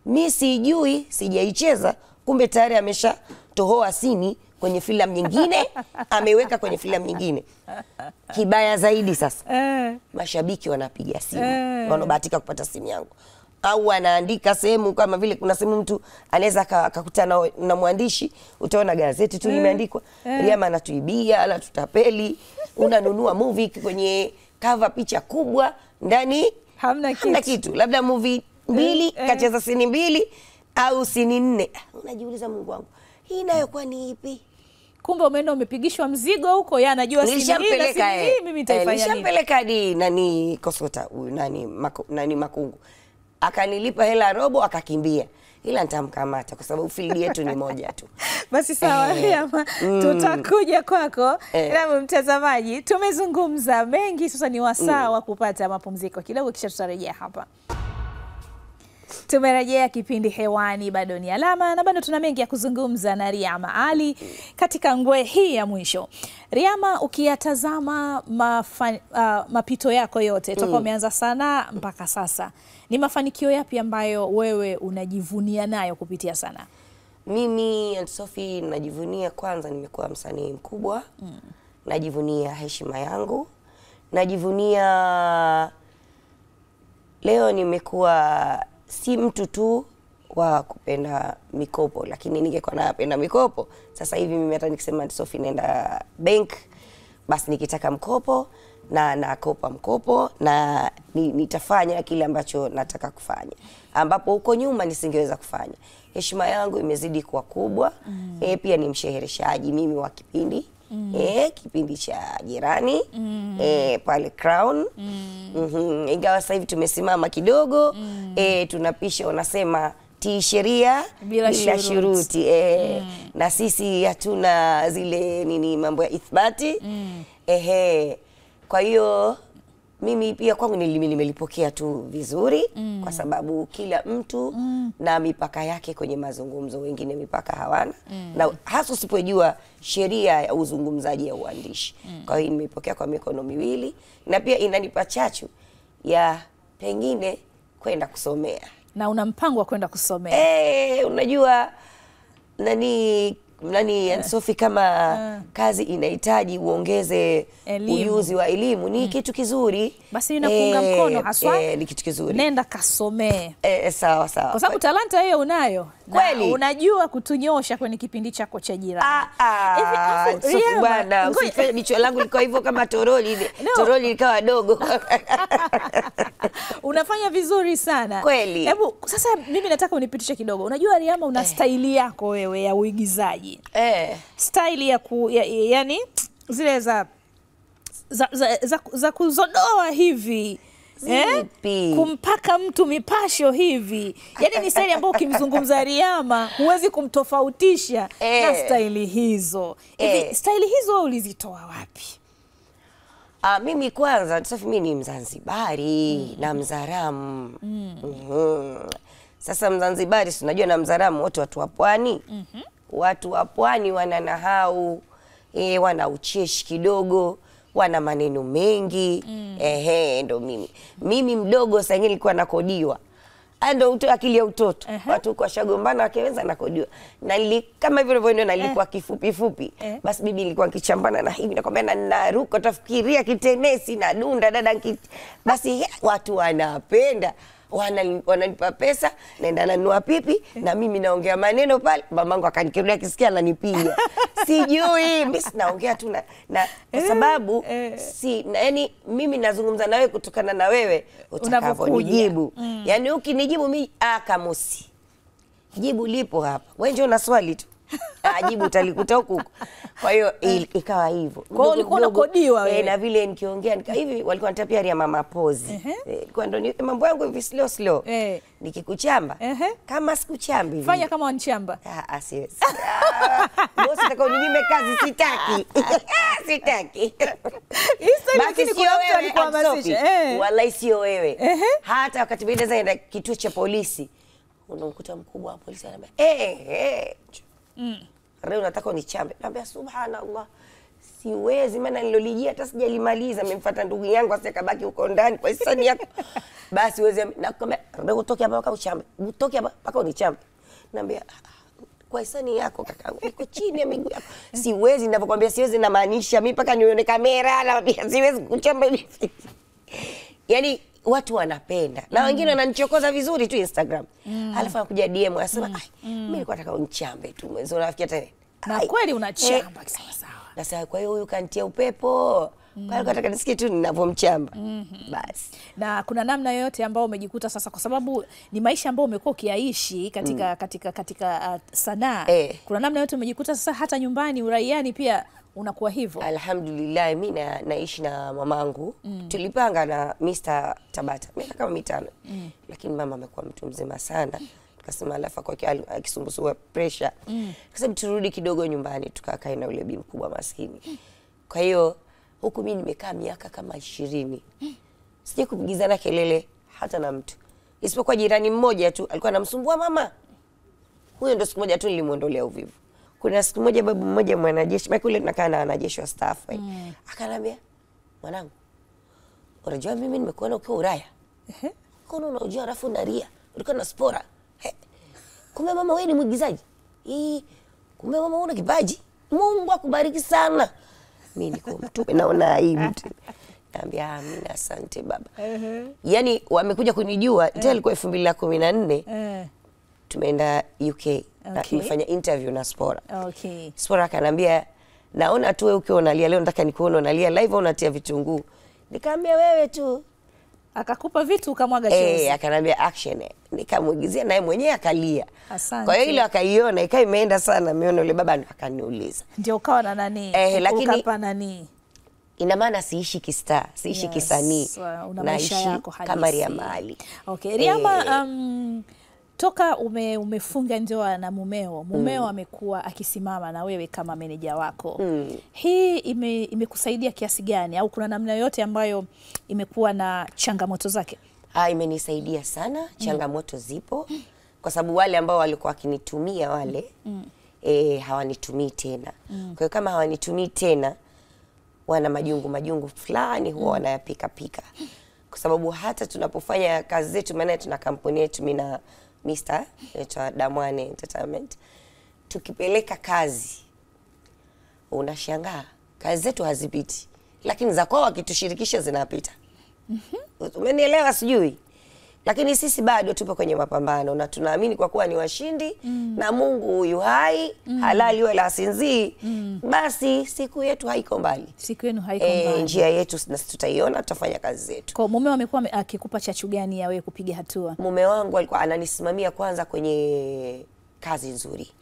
mimi sijui, sijaicheza, kumbe tayari ameshatohoa sini kwenye filamu nyingine, ameweka kwenye filamu nyingine. Kibaya zaidi sasa, mashabiki wanapiga simu, wanabahatika kupata simu yangu. Au anaandika sehemu kama vile kuna sehemu mtu anaweza akakutana na mwandishi, utaona gazeti tu limeandikwa Riama anatuibia, ala tutapeli. Unanunua movie kwenye cover picha kubwa, ndani hamna kitu. Labda movie 2 kacheza sini 2 au sini 4. Unajiuliza Mungu wangu, hii nayo kwa ni ipi? Kumbe umeenda umepigishwa mzigo huko, yeye anajua sini hii mimi nitaifanya nini. Nishampeleka hadi nani Kosota, nani Makungu. Akanilipa hela robo akakimbia. Ila nitamkamata kwa sababu field yetu ni moja tu. Basi sawa Riama, tutakuja kwako. Na mtazamaji, tumezungumza mengi, sasa ni wasaa wa kupata mapumziko kidogo, kisha tutarejea hapa. Tumerejea kipindi hewani, bado ni Alama na bado tuna mengi ya kuzungumza na Riyama Ali katika ngwe hii ya mwisho. Riyama, ukiyatazama mapito yako yote toka umeanza sanaa mpaka sasa, ni mafanikio yapi ambayo wewe unajivunia nayo kupitia sanaa? Mimi Aunt Sophie najivunia, kwanza nimekuwa msanii mkubwa. Najivunia heshima yangu. Najivunia leo nimekuwa si mtu tu wa kupenda mikopo, lakini ningekuwa napenda mikopo sasa hivi mimi hata nikisema Aunt Sophie naenda bank, basi nikitaka mkopo na nakopa mkopo na nitafanya kile ambacho nataka kufanya, ambapo huko nyuma nisingeweza kufanya. Heshima yangu imezidi kuwa kubwa. Pia ni mshereheshaji mimi wa kipindi. Kipindi cha Jirani pale Crown. Ingawa sasa hivi tumesimama kidogo. Tunapisha, wanasema tii sheria bila shuruti. Na sisi hatuna zile mambo ya ithbati. Kwa hiyo mimi pia kwangu nimelipokea tu vizuri, kwa sababu kila mtu na mipaka yake kwenye mazungumzo, wengine mipaka hawana. Na hasa usipojua sheria ya uzungumzaji ya uandishi. Kwa hiyo nimepokea kwa mikono miwili, na pia inanipa chachu ya pengine kwenda kusomea. Na una mpango wa kwenda kusomea? Unajua nani Aunt Sophie, kama kazi inahitaji uongeze ujuzi wa elimu, ni kitu kizuri. Basi ninakuunga mkono haswa. Ni kitu kizuri. Nenda kasomee. Sawa sawa. Kwa sababu talanta hiyo unayo. Kweli. Unajua kutunyosha kwenye kipindi chako cha Jirani. Sophie bwana, usifanye jicho langu liko hivyo kama toroli. Toroli likawa dogo. Unafanya vizuri sana. Kweli. Hebu sasa mimi nataka unipitishe kidogo. Unajua Riyama, una staili yako wewe ya uigizaji. Staili ya yani zile za kuzodoa hivi. Kumpaka mtu mipasho hivi. Yaani ni staili ambayo ukimzungumza Riyama huwezi kumtofautisha na staili hizo. Hivi staili hizo ulizitoa wapi? Mimi kwanza Sophie, mimi ni Mzanzibari na Mzaramu. Sasa Mzanzibari unajua na Mzaramu wote watu wa pwani. Watu wa pwani wana nahau, wana ucheshi kidogo, wana maneno mengi. Ndo mimi mdogo sasa nilikuwa nakodiwa. Ndo akili ya utoto. Watu kwa shagombana wakiweza nakodiwa. Na kama hivyo hivyo na nilikuwa kifupi fupi. Basi bibi nilikuwa nikichambana na hivi nakwambia na naruka, utafikiria kitenesi na dunda dada basi watu wanapenda. Wananipa pesa, naenda nanunua pipi, na mimi naongea maneno pale, mamangu akanikirudia akisikia ananipiga. Sijui, mimi naongea tu na kwa sababu yani mimi nazungumza na wewe kutokana na wewe utakavyonijibu. Yani ukinijibu mimi kamusi. Jibu lipo hapa. Wewe njoo na swali tu. Jibu utalikuta huko. Kwa hiyo ikawa hivyo. Kwa hiyo ulikuwa unakodiwa wewe. Na vile nikiongea hivi walikuwa wanatapia ya mama pozi. Kwa ndo mambo yangu hivi slow. Nikikuchamba kama sikuchambi hivi. Fanya kama wanichamba. Siwezi. Bosi nataka uninyime kazi, sitaki. Sitaki. Basi sio wewe alikuhamasisha. Wallahi sio wewe. Hata wakati mwingine zaenda kituo cha polisi, unamkuta mkubwa wa polisi anambia leo unataka unichambe. Naambia subhanallah, siwezi, maana nilolijia hata sijalimaliza. Nimemfuata ndugu yangu asikabaki huko ndani kwa hisani yako. Basi uweze nakwambia leo utoke hapa mpaka uchambe. Utoke hapa mpaka unichambe. Naambia kwa hisani yako kakaangu, niko chini ya miguu yako. Siwezi, ninapokuambia siwezi namaanisha mimi mpaka nione kamera, na siwezi kuchamba hivi. Yaani watu wanapenda. Na wengine wananichokoza vizuri tu Instagram. Alafu anakuja DM anasema mimi nilikuwa nataka unichambe tu. Mwenzo unafikia tena. Na kweli unachamba sawa sawa. Sasa kwa hiyo huyu kantia upepo. Kwa hiyo nataka nisikie tu ninavomchamba. Basi. Na kuna namna yoyote ambayo umejikuta sasa, kwa sababu ni maisha ambayo umekuwa ukiaishi katika sanaa. Kuna namna yoyote umejikuta sasa hata nyumbani uraiani pia unakuwa hivyo? Alhamdulillah, mimi naishi na mamangu. Tulipanga na Mr. Tabata miaka kama 5. Lakini mama amekuwa mtu mzima sana. Tukasema alafu kwa akisumbua pressure. Kasema turudi kidogo nyumbani tukakaa na ule bibi mkubwa maskini. Kwa hiyo huku mimi nimekaa miaka kama 20. Sije kupigizana kelele hata na mtu. isipokuwa jirani mmoja tu alikuwa anamsumbua mama. Huyo ndo siku moja tu nilimuondolea uvivu. Kuna siku moja babu mmoja mwanajeshi, mimi kule tunakaa na wanajeshi wa staff. Akanambia, "Mwanangu, unajua mimi nimekuona ukiwa Ulaya. Kuna unajua rafu naria, ulikuwa na spora. Kumbe mama wewe ni mwigizaji. Kumbe mama una kipaji. Mungu akubariki sana." Mimi niko mtume naona aibu. Naambia amina, asante baba. Yaani wamekuja kunijua, tena ilikuwa 2014. Tumeenda UK. Tumefanya interview na Spora. Spora akanambia, "Naona tu wewe ukiwa unalia leo, nataka nikuone unalia live au unatia vitunguu." Nikamwambia wewe tu. Akakupa vitu ukamwaga chozi. Akanambia action. Nikamuigizia naye mwenyewe akalia. Asante. Kwa hiyo ile akaiona ikawa imeenda sana, ameona yule baba akaniuliza. Ndio ukawa na nani? Lakini ukapa nani? Ina maana siishi kistaa, siishi kisanii. Una maisha yako halisi. Kama Riyama Ali. Okay, Riyama, toka umefunga ndoa na mumeo amekuwa akisimama na wewe kama meneja wako. Hii imekusaidia kiasi gani, au kuna namna yoyote ambayo imekuwa na changamoto zake? Imenisaidia sana, changamoto zipo. Kwa sababu wale ambao walikuwa wakinitumia wale hawanitumii tena. Kwa hiyo kama hawanitumii tena, wana majungu fulani huwa wanayapika pika. Kwa sababu hata tunapofanya kazi zetu, maana tuna kampuni yetu mimi na Mr. Damwane Entertainment, tukipeleka kazi unashangaa kazi zetu hazipiti, lakini za kwao wakitushirikisha zinapita. Umenielewa sijui? Lakini sisi bado tupo kwenye mapambano na tunaamini kwa kuwa ni washindi na Mungu huyu hai, halali wala asinzii, basi siku yetu haiko mbali. Siku yenu haiko mbali. Njia yetu na tutaiona, tutafanya kazi zetu. Kwa mume amekuwa akikupa chachu gani ya wewe kupiga hatua? Mume wangu alikuwa ananisimamia kwanza kwenye kazi nzuri.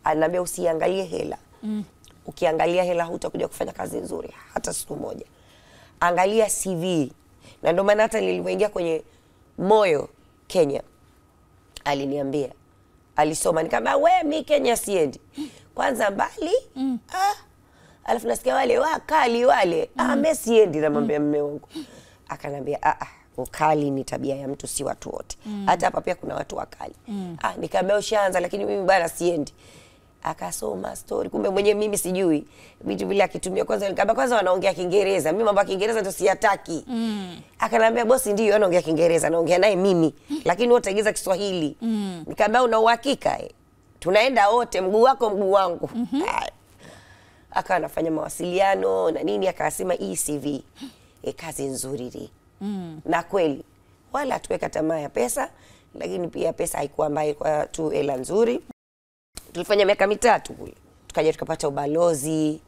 Ananiambia usiangalie hela. Ukiangalia hela hutakuja kufanya kazi nzuri hata siku moja. Angalia CV. Na ndio maana hata nilipoingia kwenye Moyo Kenya, aliniambia, alisoma, nikamwambia wewe mimi Kenya siendi. Kwanza mbali, alafu nasikia wale wakali wale, mimi siendi, namwambia mume wangu. Akanambia ukali ni tabia ya mtu, si watu wote. Hata hapa pia kuna watu wakali. Nikamwambia ushaanza, lakini mimi bwana siendi. Akasoma story, kumbe mwenyewe mimi sijui vitu vile akitumia. Kwanza nikamwambia kwanza wanaongea Kiingereza, mimi mambo ya Kiingereza ndio siyataki. Akanambia bosi ndio anaongea Kiingereza, naongea naye mimi, lakini wewe utaigiza Kiswahili. Nikamwambia una uhakika? Tunaenda wote, mguu wako mguu wangu. Akawa anafanya mawasiliano na nini, akasema hii CV kazi nzuri hii. Na kweli wala tuweka tamaa ya pesa, lakini pia pesa haikuwa mbaya, kwa tu hela nzuri. Tulifanya miaka 3 kule. Tukaja tukapata ubalozi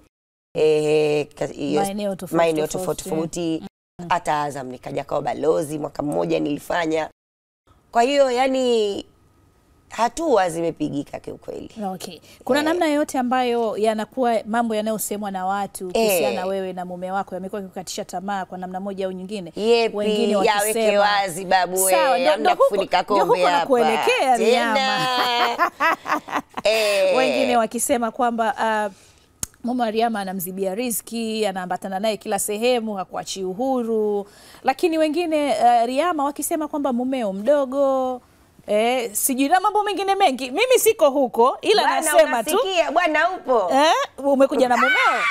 maeneo tofauti. Hata Azam nikaja kwa ubalozi mwaka mmoja nilifanya. Kwa hiyo yani hatua zimepigika kiukweli. Okay. Kuna namna yote ambayo yanakuwa mambo yanayosemwa na watu kuhusiana wewe na mume wako yamekuwa kukatisha tamaa kwa namna moja au nyingine? Wengine wakisema yaweke wazi babu wewe, hamna kufunika kombe hapa. Kuelekea Riyama. Wengine wakisema kwamba mume wa Riyama anamzibia riziki, anaambatana naye kila sehemu, hakuachi uhuru. Lakini wengine Riyama wakisema kwamba mumeo mdogo, sijui na mambo mengine mengi. Mimi siko huko, ila bwana, nasema tu bwana upo. Umekuja na mumeo?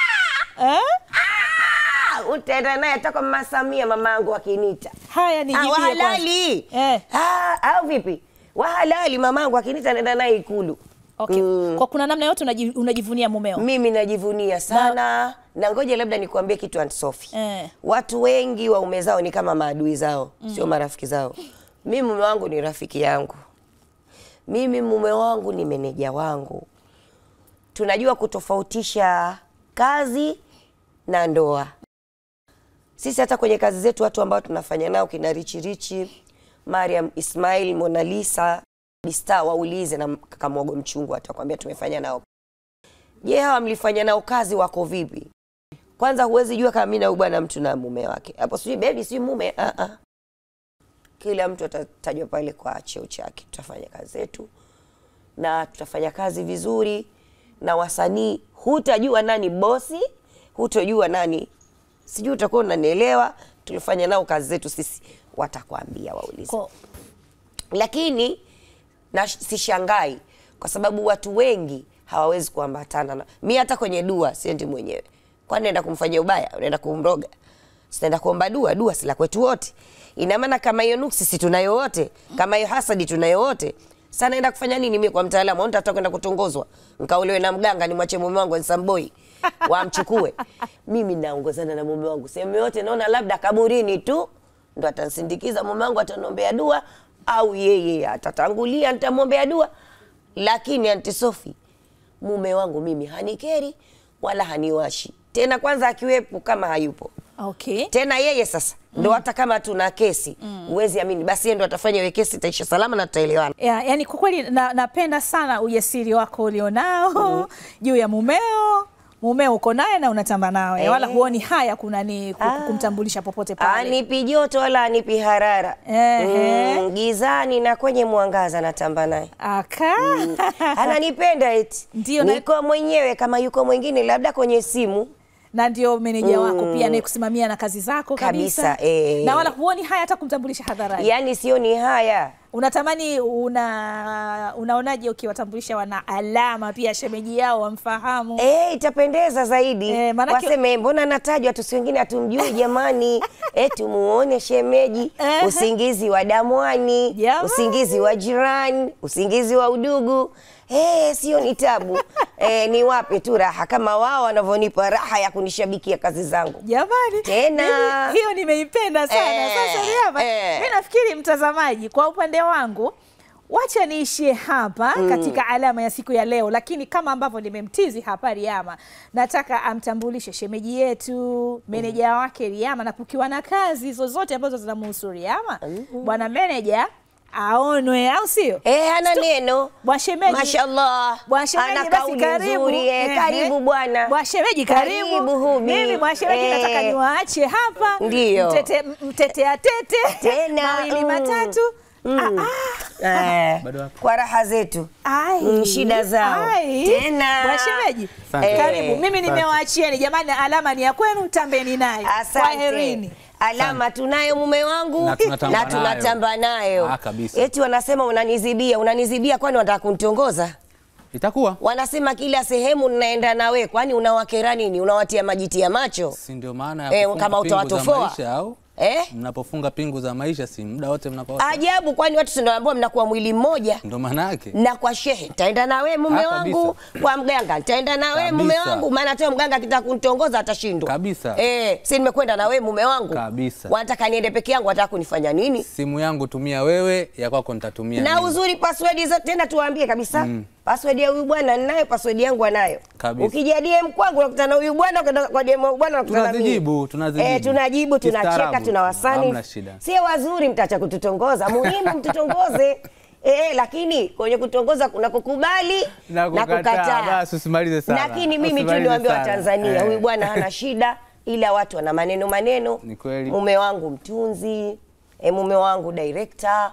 Utaenda naye hata kwa Mama Samia mamangu akinita. Haya nijibie kwanza. Halali. Au vipi? Halali mamangu akinita naenda naye Ikulu. Okay. Kwa kuna namna yote unajivunia mumeo? Mimi najivunia sana. Na ngoja labda nikuambie kitu Aunt Sophie. Watu wengi waume zao ni kama maadui zao, sio marafiki zao. Mimi mume wangu ni rafiki yangu. Mimi mume wangu ni meneja wangu. Tunajua kutofautisha kazi na ndoa. Sisi hata kwenye kazi zetu watu ambao tunafanya nao kina Richi, Mariam Ismail, Mona Lisa, Bista, waulize na kaka Mwogo Mchungu atakwambia tumefanya nao. Je, hawa mlifanya nao kazi wako vipi? Kwanza huwezi jua kama mimi na bwana mtu na mume wake. Hapo sijui baby sijui mume. Kila mtu atatajwa pale kwa cheo chake. Tutafanya kazi zetu na tutafanya kazi vizuri, na wasanii hutajua nani bosi, hutojua nani, sijui utakuwa unanielewa. Tulifanya nao kazi zetu sisi, watakwambia waulize. Lakini na sishangai kwa sababu watu wengi hawawezi kuambatana. Mimi hata kwenye dua siendi mwenyewe. Kwani naenda kumfanyia ubaya, unaenda kumroga. Sitaenda kuomba dua sila kwetu wote. Ina maana kama hiyo nuksi si tunayo wote, kama hiyo hasadi tunayo wote. Sasa naenda kufanya nini mimi kwa mtaalamu? Nitatoka kwenda kutongozwa. Nikaolewe na mganga nimwache mume wangu nsamboi. Wamchukue. Mimi naongozana na mume wangu. Sehemu yote naona labda kaburini tu ndo atansindikiza mume wangu, ataniombea dua au yeye atatangulia nitamwombea dua. Lakini Aunty Sophie, mume wangu mimi hanikeri wala haniwashi. Tena kwanza akiwepo kama hayupo. Okay. Tena yeye sasa ndo hata kama tuna kesi uwezi amini, basi yeye ndo atafanya ile kesi itaisha salama na tutaelewana. Yani kwa kweli napenda sana ujasiri wako ulionao juu ya mumeo. Mumeo uko naye na unatamba nawe. Wala huoni haya kuna ni kumtambulisha popote pale. Anipi joto wala anipi harara. Gizani na kwenye mwangaza natamba naye. Ananipenda eti. Niko mwenyewe, kama yuko mwingine labda kwenye simu. Na ndio meneja wako pia anayekusimamia na kazi zako kabisa. Na wala huoni haya hata kumtambulisha hadharani. Yani sioni haya. Unatamani unaonaje ukiwatambulisha wana Alama pia shemeji yao wamfahamu? Itapendeza zaidi. Waseme mbona natajwa tu, si wengine hatumjui jamani. Tumuone shemeji. Usingizi wa damwani, usingizi wa jirani, usingizi wa udugu. Sio ni tabu. Ni wape tu raha kama wao wanavyonipa raha ya kunishabikia kazi zangu. Jamani. Tena hiyo nimeipenda sana. Sasa hapa mimi nafikiri mtazamaji, kwa upande wangu wacha niishie hapa katika Alama ya siku ya leo, lakini kama ambavyo nimemtizi hapa Riyama, nataka amtambulishe shemeji yetu, meneja wake Riyama, na kukiwa na kazi zozote ambazo zinamhusu Riyama, bwana meneja aonwe, au sio? Hana neno. Bwana shemeji. Mashallah. Bwana shemeji basi karibu. Karibu bwana. Bwana shemeji karibu. Mimi bwana shemeji nataka niwaache hapa. Ndio. Mtetea tete. Tena. Mawili matatu. Kwa raha zetu. Shida zao. Tena. Bwana shemeji. Karibu. Mimi nimewaachieni jamani, Alama ni ya kwenu, tambeni naye. Kwaherini. Alama tunayo mume wangu na tunatamba nayo. Eti wanasema unanizibia kwani wanataka kunitongoza? Itakuwa. Wanasema kila sehemu ninaenda nawe, kwani unawakera nini? Unawatia majiti ya macho? Si ndio maana ya kama utawatofoa au? Mnapofunga pingu za maisha si muda wote mnapoa. Ajabu, kwani watu ndio ambao mnakuwa mwili mmoja. Ndio maana yake. Na kwa shehe nitaenda na wewe mume wangu, kwa mganga nitaenda na wewe mume wangu, maana hata mganga akitaka kunitongoza atashindwa. Kabisa. Si nimekwenda na wewe mume wangu. Kabisa. Wanataka niende peke yangu, wataka kunifanya nini? Simu yangu tumia wewe, ya kwako nitatumia na mimi. Uzuri password zote tena tuwaambie kabisa. Password ya huyu bwana ninayo, password yangu anayo. Ukija DM kwangu unakutana na huyu bwana, kwa DM bwana unakutana na mimi. Tunajibu, tunacheka, tunawasani. Si wazuri mtacha kututongoza, muhimu mtutongoze. Lakini kwenye kutongoza kuna kukubali na kukataa. Basi usimalize sana. Lakini mimi tu niwaambie wa Tanzania, huyu bwana hana shida, ila watu wana maneno. Mume wangu mtunzi, mume wangu director,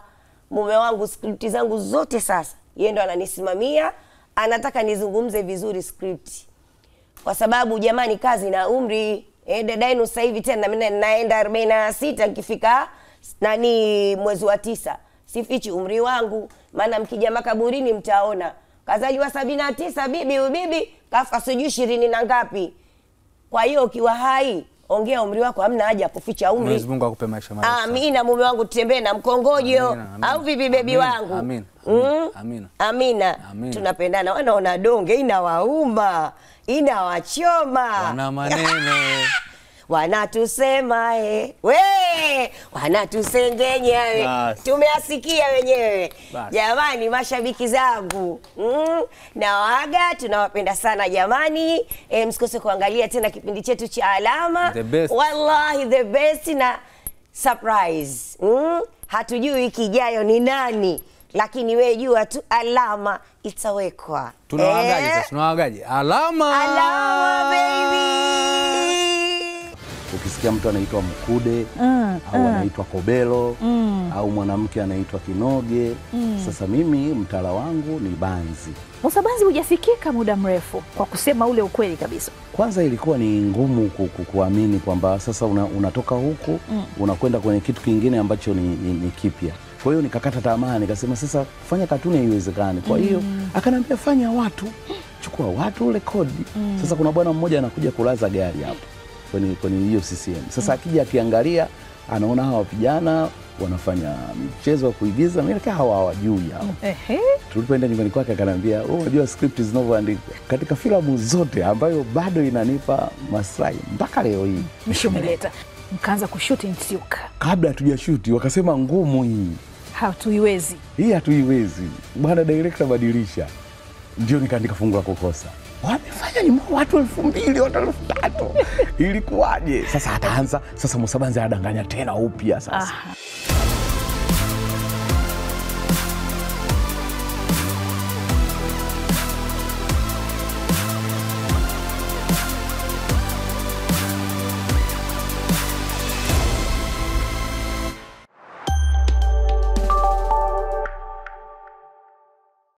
mume wangu script zangu zote sasa yeye ndo ananisimamia, anataka nizungumze vizuri script. Kwa sababu jamani kazi na umri, dada yenu sasa hivi tena mimi naenda 46 nikifika mwezi wa 9. Sifichi umri wangu, maana mkija makaburini mtaona. Kazaliwa 79 bibi kafa sijui 20 na ngapi. Kwa hiyo ukiwa hai ongea umri wako, hamna haja ya kuficha umri. Mwenyezi Mungu akupe maisha marefu. Amina. Mume wangu tutembee na mkongojo. Au vipi bebi wangu? Amina. Tunapendana. Wanaona donge inawauma, inawachoma. Wana maneno. Wanatusema wanatusengenya tumeasikia wenyewe. Jamani mashabiki zangu, na waga tunawapenda sana jamani. Msikose kuangalia tena kipindi chetu cha Alama. Wallahi the best na surprise. Hatujui kijayo ni nani, lakini wewe jua tu Alama itawekwa. Tunawagaje sasa? Tunawagaje? Alama baby. Ukisikia mtu anaitwa Mkude au anaitwa Kobelo au mwanamke anaitwa Kinoge, sasa mimi mtala wangu ni Banzi. Musa Banzi hujafikika muda mrefu, kwa kusema ule ukweli kabisa. Kwanza ilikuwa ni ngumu kuamini kwamba sasa unatoka huku unakwenda kwenye kitu kingine ambacho ni kipya. Kwa hiyo nikakata tamaa, nikasema sasa kufanya katuni haiwezekani. Kwa hiyo akanambia fanya watu, chukua watu rekodi. Sasa kuna bwana mmoja anakuja kulaza gari hapo kwenye hiyo CCM. Sasa akija akiangalia anaona hawa vijana wanafanya mchezo wa kuigiza, mimi hawa hawajui hao. Tulipoenda nyumbani kwake akanambia, unajua script zinavyoandikwa katika filamu zote ambayo bado inanipa maslahi mpaka leo hii. Mshumeleta. Mkaanza kushuti Nsiuka. Kabla hatujashuti wakasema ngumu hii. Hatuiwezi. Hii hatuiwezi. Bwana director badilisha. Ndio nikaandika Fungu la Kukosa. Wamefanya ni watu 2000, watu 3000. Ilikuwaje? Sasa ataanza, sasa Musabanzi anadanganya tena upya sasa.